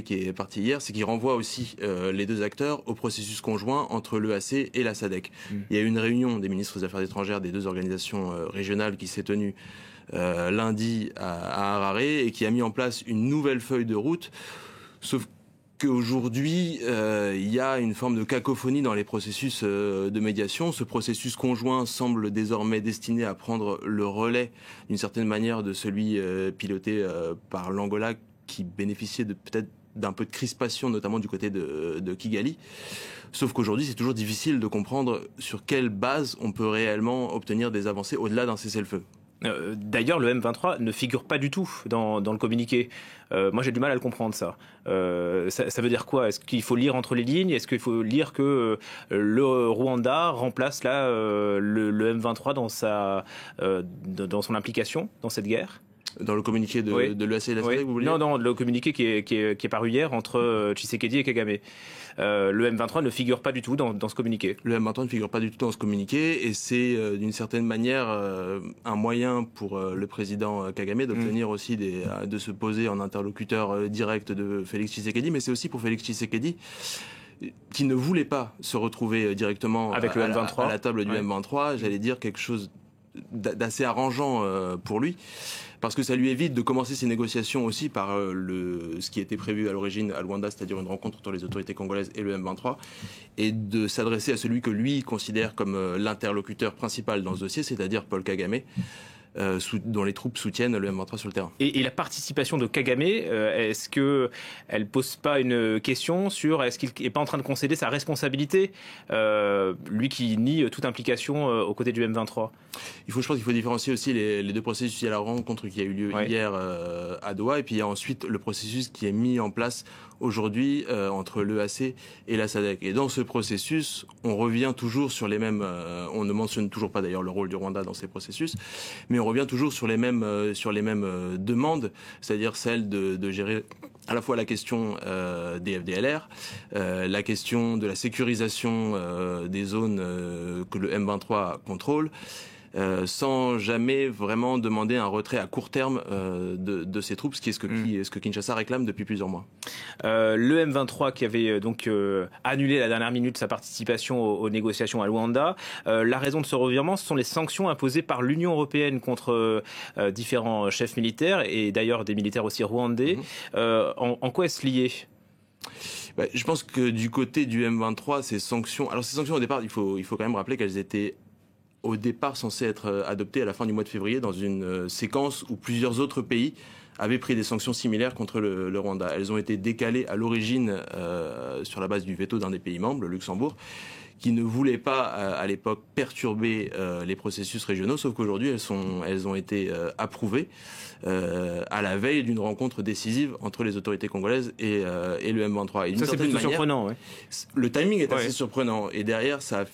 qui est parti hier, c'est qu'il renvoie aussi les deux acteurs au processus conjoint entre l'EAC et la SADC. Il y a eu une réunion des ministres des Affaires étrangères des deux organisations régionales qui s'est tenue lundi à Harare et qui a mis en place une nouvelle feuille de route, sauf qu'aujourd'hui il y a une forme de cacophonie dans les processus de médiation. Ce processus conjoint semble désormais destiné à prendre le relais d'une certaine manière de celui piloté par l'Angola, qui bénéficiait peut-être d'un peu de crispation, notamment du côté de Kigali. Sauf qu'aujourd'hui, c'est toujours difficile de comprendre sur quelle base on peut réellement obtenir des avancées au-delà d'un cessez-le-feu. D'ailleurs, le M23 ne figure pas du tout dans le communiqué. Moi, j'ai du mal à le comprendre, ça. Ça veut dire quoi ? Est-ce qu'il faut lire entre les lignes ? Est-ce qu'il faut lire que le Rwanda remplace là le M23 dans son implication dans cette guerre ? Dans le communiqué de l'EAC et de la SADC, vous voulez dire ? Non, le communiqué qui est paru hier entre Tshisekedi et Kagame. Le M23 ne figure pas du tout dans ce communiqué. Le M23 ne figure pas du tout dans ce communiqué et c'est d'une certaine manière un moyen pour le président Kagame d'obtenir aussi de se poser en interlocuteur direct de Félix Tshisekedi, mais c'est aussi pour Félix Tshisekedi qui ne voulait pas se retrouver directement avec le M23 à la table du M23, j'allais dire quelque chose d'assez arrangeant pour lui, parce que ça lui évite de commencer ses négociations aussi par ce qui était prévu à l'origine à Luanda, c'est-à-dire une rencontre entre les autorités congolaises et le M23, et de s'adresser à celui que lui considère comme l'interlocuteur principal dans ce dossier, c'est-à-dire Paul Kagame. dont les troupes soutiennent le M23 sur le terrain. Et la participation de Kagame, est-ce qu'elle ne pose pas une question sur est-ce qu'il n'est pas en train de concéder sa responsabilité, lui qui nie toute implication aux côtés du M23 ? Je pense qu'il faut différencier aussi les deux processus. Il y a la rencontre qui a eu lieu hier à Doha, et puis il y a ensuite le processus qui est mis en place aujourd'hui entre l'EAC et la SADC. Et dans ce processus, on revient toujours sur les mêmes... on ne mentionne toujours pas d'ailleurs le rôle du Rwanda dans ces processus, mais on revient toujours sur les mêmes demandes, c'est-à-dire celle de gérer à la fois la question des FDLR, la question de la sécurisation des zones que le M23 contrôle, sans jamais vraiment demander un retrait à court terme de ces troupes, ce qui est ce que Kinshasa réclame depuis plusieurs mois. Le M23 qui avait donc annulé à la dernière minute sa participation aux négociations à Luanda, la raison de ce revirement, ce sont les sanctions imposées par l'Union européenne contre différents chefs militaires et d'ailleurs des militaires aussi rwandais. En quoi est-ce lié ? Je pense que du côté du M23, ces sanctions au départ, il faut quand même rappeler qu'elles étaient au départ censé être adopté à la fin du mois de février dans une séquence où plusieurs autres pays avaient pris des sanctions similaires contre le Rwanda. Elles ont été décalées à l'origine sur la base du veto d'un des pays membres, le Luxembourg, qui ne voulait pas à l'époque perturber les processus régionaux, sauf qu'aujourd'hui elles ont été approuvées à la veille d'une rencontre décisive entre les autorités congolaises et le M23. Et ça c'est plutôt surprenant. Le timing est assez surprenant et derrière ça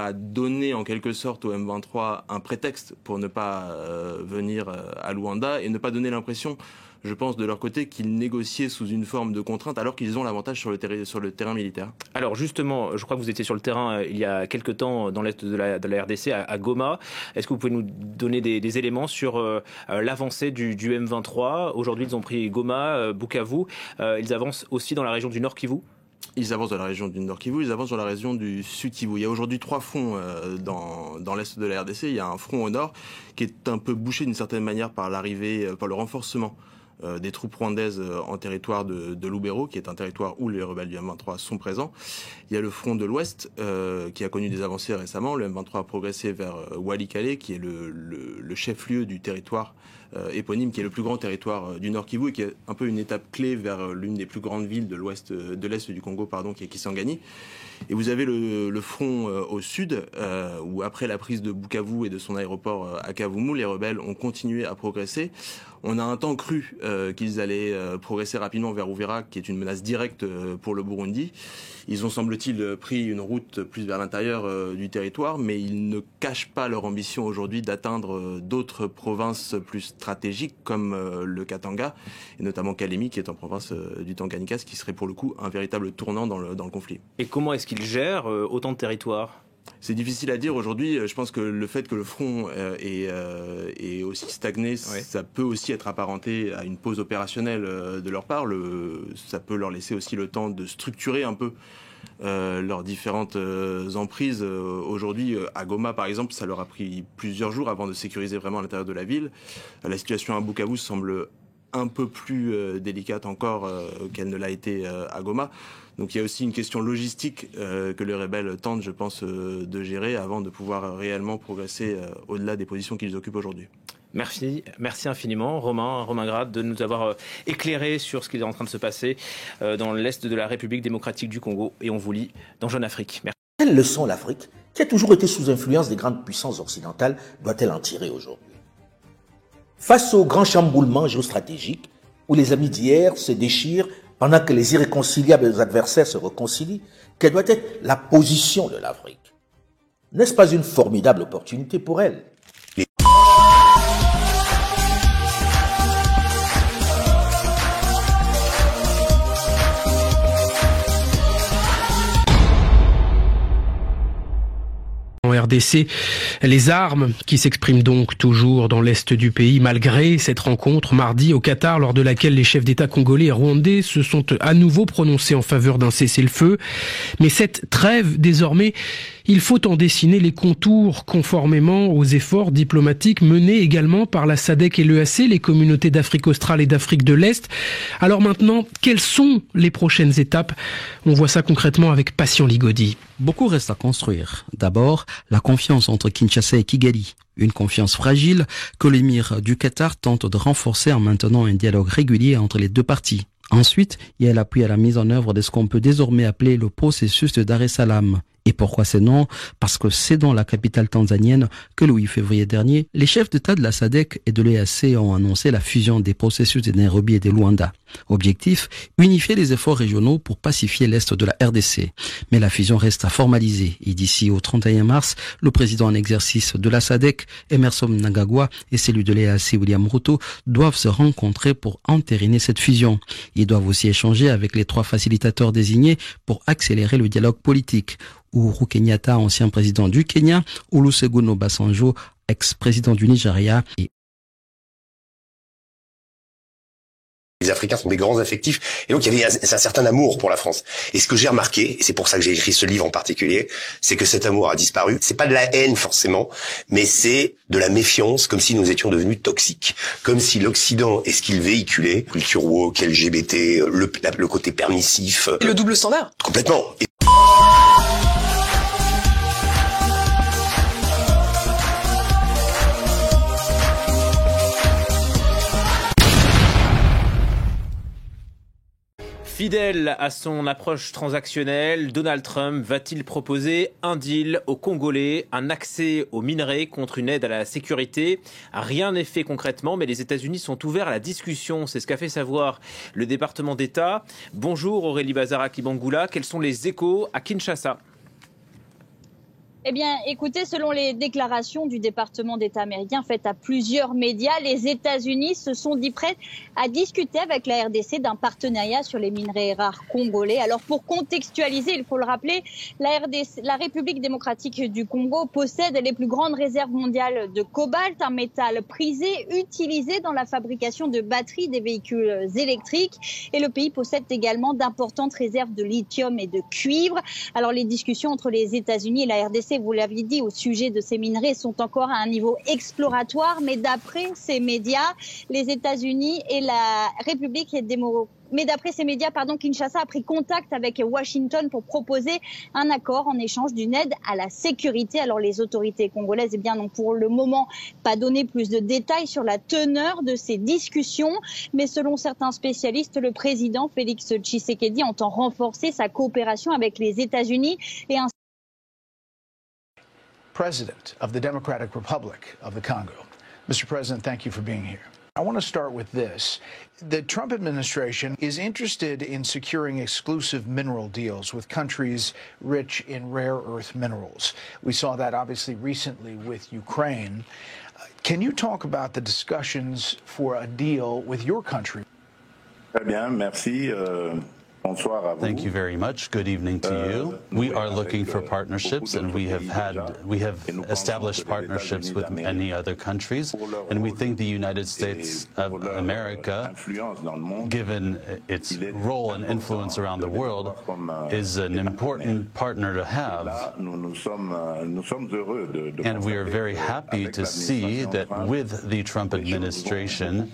a donné en quelque sorte au M23 un prétexte pour ne pas venir à Luanda et ne pas donner l'impression, je pense, de leur côté qu'ils négociaient sous une forme de contrainte alors qu'ils ont l'avantage sur le terrain militaire. Alors justement, je crois que vous étiez sur le terrain il y a quelques temps dans l'est de la RDC, à Goma. Est-ce que vous pouvez nous donner des éléments sur l'avancée du M23 ? Aujourd'hui, ils ont pris Goma, Bukavu. Ils avancent aussi dans la région du Nord Kivu ? Ils avancent dans la région du Nord Kivu, ils avancent dans la région du Sud Kivu. Il y a aujourd'hui 3 fronts dans l'est de la RDC. Il y a un front au nord qui est un peu bouché d'une certaine manière par le renforcement des troupes rwandaises en territoire de Lubero, qui est un territoire où les rebelles du M23 sont présents. Il y a le front de l'Ouest qui a connu des avancées récemment. Le M23 a progressé vers Walikale, qui est le chef-lieu du territoire éponyme, qui est le plus grand territoire du Nord Kivu et qui est un peu une étape clé vers l'une des plus grandes villes de l'Est du Congo, qui est Kisangani. Et vous avez le front au sud, où après la prise de Bukavu et de son aéroport à Kavumu, les rebelles ont continué à progresser. On a un temps cru qu'ils allaient progresser rapidement vers Uvira, qui est une menace directe pour le Burundi. Ils ont, semble-t-il, pris une route plus vers l'intérieur du territoire, mais ils ne cachent pas leur ambition aujourd'hui d'atteindre d'autres provinces plus stratégiques comme le Katanga, et notamment Kalemi, qui est en province du Tanganyika, ce qui serait pour le coup un véritable tournant dans le conflit. Et comment est-ce qu'ils gèrent autant de territoires ? C'est difficile à dire aujourd'hui. Je pense que le fait que le front est aussi stagné, ça peut aussi être apparenté à une pause opérationnelle de leur part. Ça peut leur laisser aussi le temps de structurer un peu leurs différentes emprises. Aujourd'hui, à Goma, par exemple, ça leur a pris plusieurs jours avant de sécuriser vraiment l'intérieur de la ville. La situation à Bukavu semble un peu plus délicate encore qu'elle ne l'a été à Goma. Donc il y a aussi une question logistique que les rebelles tentent, je pense, de gérer avant de pouvoir réellement progresser au-delà des positions qu'ils occupent aujourd'hui. Merci infiniment Romain Grade de nous avoir éclairé sur ce qui est en train de se passer dans l'Est de la République démocratique du Congo. Et on vous lit dans Jeune Afrique. Merci. Quelle leçon l'Afrique, qui a toujours été sous influence des grandes puissances occidentales, doit-elle en tirer aujourd'hui ? Face au grand chamboulement géostratégique, où les amis d'hier se déchirent pendant que les irréconciliables adversaires se réconcilient, quelle doit être la position de l'Afrique ? N'est-ce pas une formidable opportunité pour elle ? En RDC, les armes qui s'expriment donc toujours dans l'est du pays, malgré cette rencontre mardi au Qatar, lors de laquelle les chefs d'État congolais et rwandais se sont à nouveau prononcés en faveur d'un cessez-le-feu. Mais cette trêve, désormais, Il faut en dessiner les contours conformément aux efforts diplomatiques menés également par la SADC et l'EAC, les communautés d'Afrique australe et d'Afrique de l'Est. Alors maintenant, quelles sont les prochaines étapes? On voit ça concrètement avec Patient Ligodi. Beaucoup reste à construire. D'abord, la confiance entre Kinshasa et Kigali. Une confiance fragile que l'émir du Qatar tente de renforcer en maintenant un dialogue régulier entre les deux parties. Ensuite, il y a l'appui à la mise en œuvre de ce qu'on peut désormais appeler le processus de Dar es Salaam. Et pourquoi ces noms? Parce que c'est dans la capitale tanzanienne que le 8 février dernier, les chefs d'État de la SADC et de l'EAC ont annoncé la fusion des processus de Nairobi et de Luanda. Objectif, unifier les efforts régionaux pour pacifier l'Est de la RDC. Mais la fusion reste à formaliser et d'ici au 31 mars, le président en exercice de la SADC, Emmerson Mnangagwa, et celui de l'EAC, William Ruto, doivent se rencontrer pour entériner cette fusion. Ils doivent aussi échanger avec les 3 facilitateurs désignés pour accélérer le dialogue politique. Uhuru Kenyatta, ancien président du Kenya, Olusegun Obasanjo, ex-président du Nigeria, et les Africains sont des grands affectifs, et donc il y avait un certain amour pour la France. Et ce que j'ai remarqué, et c'est pour ça que j'ai écrit ce livre en particulier, c'est que cet amour a disparu. C'est pas de la haine forcément, mais c'est de la méfiance, comme si nous étions devenus toxiques, comme si l'Occident est ce qu'il véhiculait, culture woke, LGBT, le côté permissif. Et le double standard. Complètement. Fidèle à son approche transactionnelle, Donald Trump va-t-il proposer un deal aux Congolais, un accès aux minerais contre une aide à la sécurité? Rien n'est fait concrètement, mais les États-Unis sont ouverts à la discussion. C'est ce qu'a fait savoir le département d'État. Bonjour Aurélie Bazaraki-Bangula, quels sont les échos à Kinshasa? Eh bien, écoutez, selon les déclarations du département d'État américain faites à plusieurs médias, les États-Unis se sont dit prêts à discuter avec la RDC d'un partenariat sur les minerais rares congolais. Alors, pour contextualiser, il faut le rappeler, la République démocratique du Congo possède les plus grandes réserves mondiales de cobalt, un métal prisé utilisé dans la fabrication de batteries des véhicules électriques. Et le pays possède également d'importantes réserves de lithium et de cuivre. Alors, les discussions entre les États-Unis et la RDC, vous l'aviez dit, au sujet de ces minerais sont encore à un niveau exploratoire, mais d'après ces médias, les États-Unis et la République démocratique. Mais d'après ces médias, Kinshasa a pris contact avec Washington pour proposer un accord en échange d'une aide à la sécurité. Alors les autorités congolaises, n'ont pour le moment pas donné plus de détails sur la teneur de ces discussions. Mais selon certains spécialistes, le président Félix Tshisekedi entend renforcer sa coopération avec les États-Unis et un President of the Democratic Republic of the Congo. Mr. President, thank you for being here. I want to start with this. The Trump administration is interested in securing exclusive mineral deals with countries rich in rare earth minerals. We saw that obviously recently with Ukraine. Can you talk about the discussions for a deal with your country? Très bien, merci. Thank you very much. Good evening to you. We are looking for partnerships, and we have established partnerships with many other countries, and we think the United States of America, given its role and influence around the world, is an important partner to have. And we are very happy to see that with the Trump administration,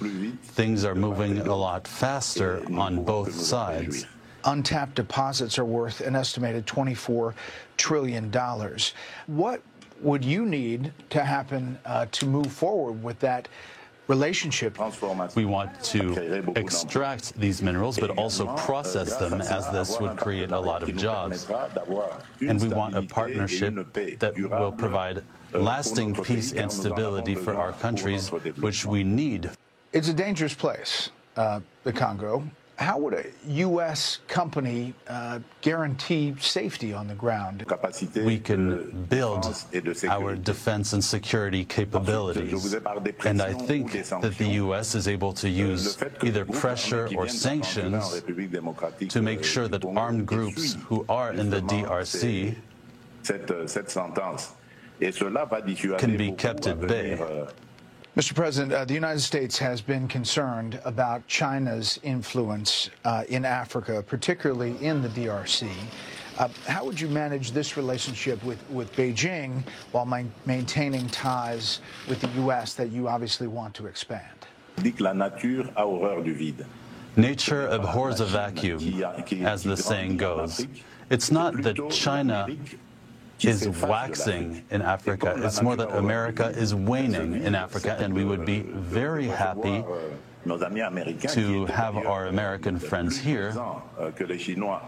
things are moving a lot faster on both sides. Untapped deposits are worth an estimated $24 trillion. What would you need to happen to move forward with that relationship? We want to extract these minerals, but also process them, as this would create a lot of jobs. And we want a partnership that will provide lasting peace and stability for our countries, which we need. It's a dangerous place, the Congo. How would a U.S. company guarantee safety on the ground? We can build our defense and security capabilities. And I think that the U.S. is able to use either pressure or sanctions to make sure that armed groups who are in the DRC can be kept at bay. Mr. President, the United States has been concerned about China's influence in Africa, particularly in the DRC. How would you manage this relationship with Beijing while maintaining ties with the U.S. that you obviously want to expand? Dit que la nature a horreur du vide. Nature abhors a vacuum, as the saying goes. It's not that China is waxing in Africa. It's more that America is waning in Africa, and we would be very happy to have our American friends here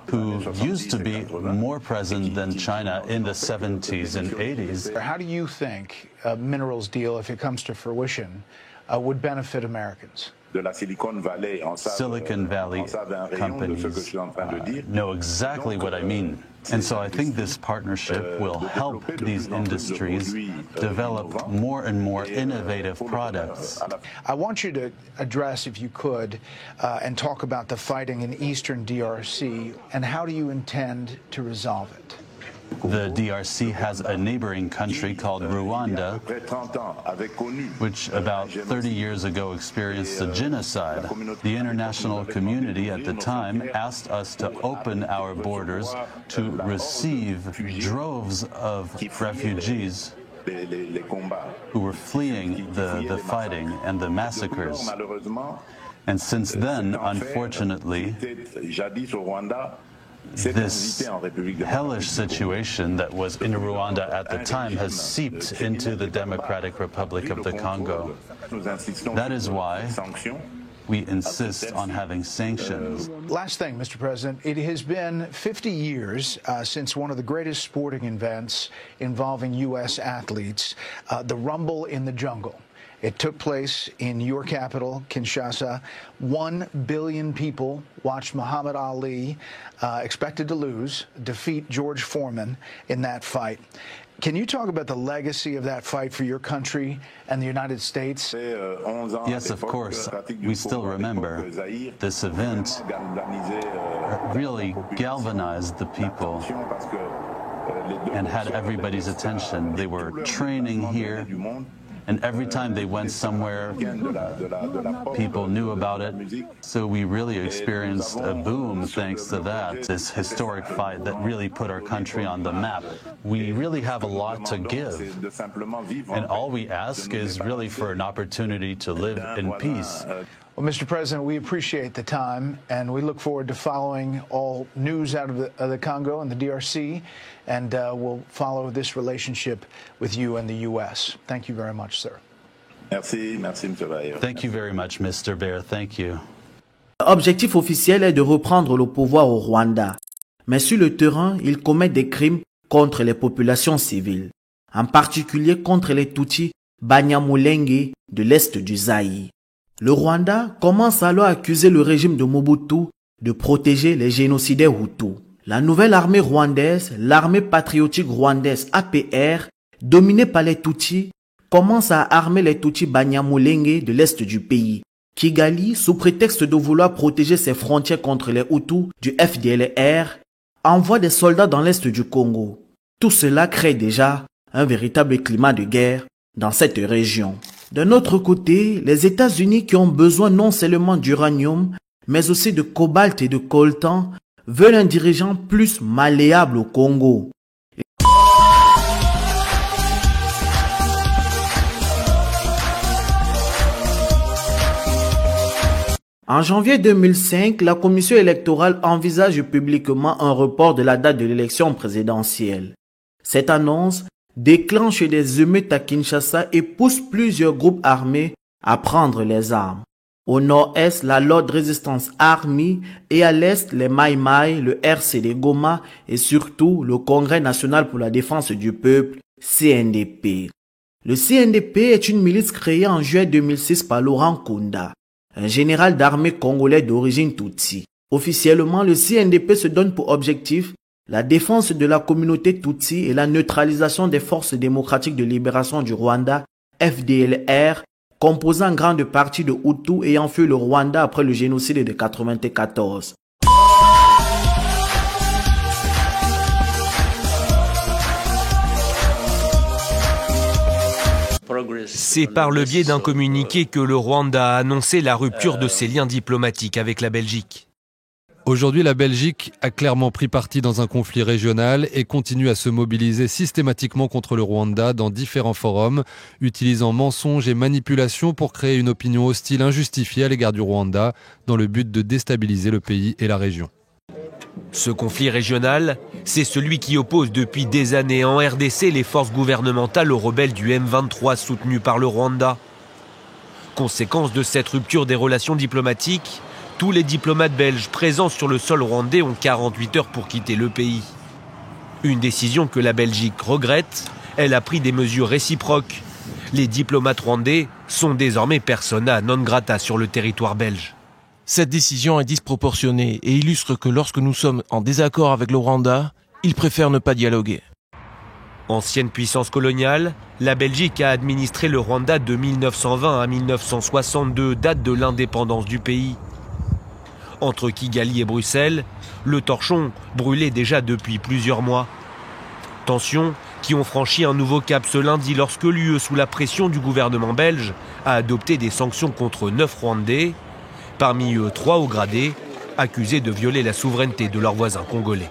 who used to be more present than China in the 70s and 80s. How do you think a minerals deal, if it comes to fruition, would benefit Americans? Silicon Valley companies know exactly what I mean. And so I think this partnership will help these industries develop more and more innovative products. I want you to address, if you could, and talk about the fighting in eastern DRC, and how do you intend to resolve it? The DRC has a neighboring country called Rwanda, which about 30 years ago experienced a genocide. The international community at the time asked us to open our borders to receive droves of refugees who were fleeing the fighting and the massacres. And since then, unfortunately, this hellish situation that was in Rwanda at the time has seeped into the Democratic Republic of the Congo. That is why we insist on having sanctions. Last thing, Mr. President, it has been 50 years since one of the greatest sporting events involving U.S. athletes, the Rumble in the Jungle. It took place in your capital, Kinshasa. 1 billion people watched Muhammad Ali, expected to lose, defeat George Foreman in that fight. Can you talk about the legacy of that fight for your country and the United States? Yes, of course. We still remember this event really galvanized the people and had everybody's attention. They were training here. And every time they went somewhere, people knew about it. So we really experienced a boom thanks to that, this historic fight that really put our country on the map. We really have a lot to give. And all we ask is really for an opportunity to live in peace. Well, Mr. President, we appreciate the time, and we look forward to following all news out of the Congo and the DRC, and we'll follow this relationship with you and the U.S. Thank you very much, sir. Merci, Mr. Bayer. Thank you very much, Mr. Bayer. Thank you. L'objectif officiel est de reprendre le pouvoir au Rwanda. Mais sur le terrain, ils commettent des crimes contre les populations civiles, en particulier contre les Tutsis Banyamulenge de l'Est du Zaïre. Le Rwanda commence alors à accuser le régime de Mobutu de protéger les génocidaires Hutus. La nouvelle armée rwandaise, l'armée patriotique rwandaise APR, dominée par les Tutsis, commence à armer les Tutsis Banyamulenge de l'Est du pays. Kigali, sous prétexte de vouloir protéger ses frontières contre les Hutus du FDLR, envoie des soldats dans l'Est du Congo. Tout cela crée déjà un véritable climat de guerre dans cette région. D'un autre côté, les États-Unis qui ont besoin non seulement d'uranium, mais aussi de cobalt et de coltan, veulent un dirigeant plus malléable au Congo. En janvier 2005, la commission électorale envisage publiquement un report de la date de l'élection présidentielle. Cette annonce déclenche des émeutes à Kinshasa et pousse plusieurs groupes armés à prendre les armes. Au nord-est, la Lord Resistance Army et à l'est, les Mai Mai, le RCD Goma et surtout le Congrès national pour la défense du peuple, CNDP. Le CNDP est une milice créée en juillet 2006 par Laurent Kunda, un général d'armée congolais d'origine Tutsi. Officiellement, le CNDP se donne pour objectif la défense de la communauté Tutsi et la neutralisation des forces démocratiques de libération du Rwanda, FDLR, composant en grande partie de Hutus ayant fui le Rwanda après le génocide de 1994. C'est par le biais d'un communiqué que le Rwanda a annoncé la rupture de ses liens diplomatiques avec la Belgique. Aujourd'hui, la Belgique a clairement pris parti dans un conflit régional et continue à se mobiliser systématiquement contre le Rwanda dans différents forums, utilisant mensonges et manipulations pour créer une opinion hostile injustifiée à l'égard du Rwanda, dans le but de déstabiliser le pays et la région. Ce conflit régional, c'est celui qui oppose depuis des années en RDC les forces gouvernementales aux rebelles du M23 soutenus par le Rwanda. Conséquence de cette rupture des relations diplomatiques, tous les diplomates belges présents sur le sol rwandais ont 48 heures pour quitter le pays. Une décision que la Belgique regrette, elle a pris des mesures réciproques. Les diplomates rwandais sont désormais persona non grata sur le territoire belge. Cette décision est disproportionnée et illustre que lorsque nous sommes en désaccord avec le Rwanda, ils préfèrent ne pas dialoguer. Ancienne puissance coloniale, la Belgique a administré le Rwanda de 1920 à 1962, date de l'indépendance du pays. Entre Kigali et Bruxelles, le torchon brûlait déjà depuis plusieurs mois. Tensions qui ont franchi un nouveau cap ce lundi lorsque l'UE, sous la pression du gouvernement belge, a adopté des sanctions contre 9 Rwandais, parmi eux 3 hauts gradés, accusés de violer la souveraineté de leurs voisins congolais.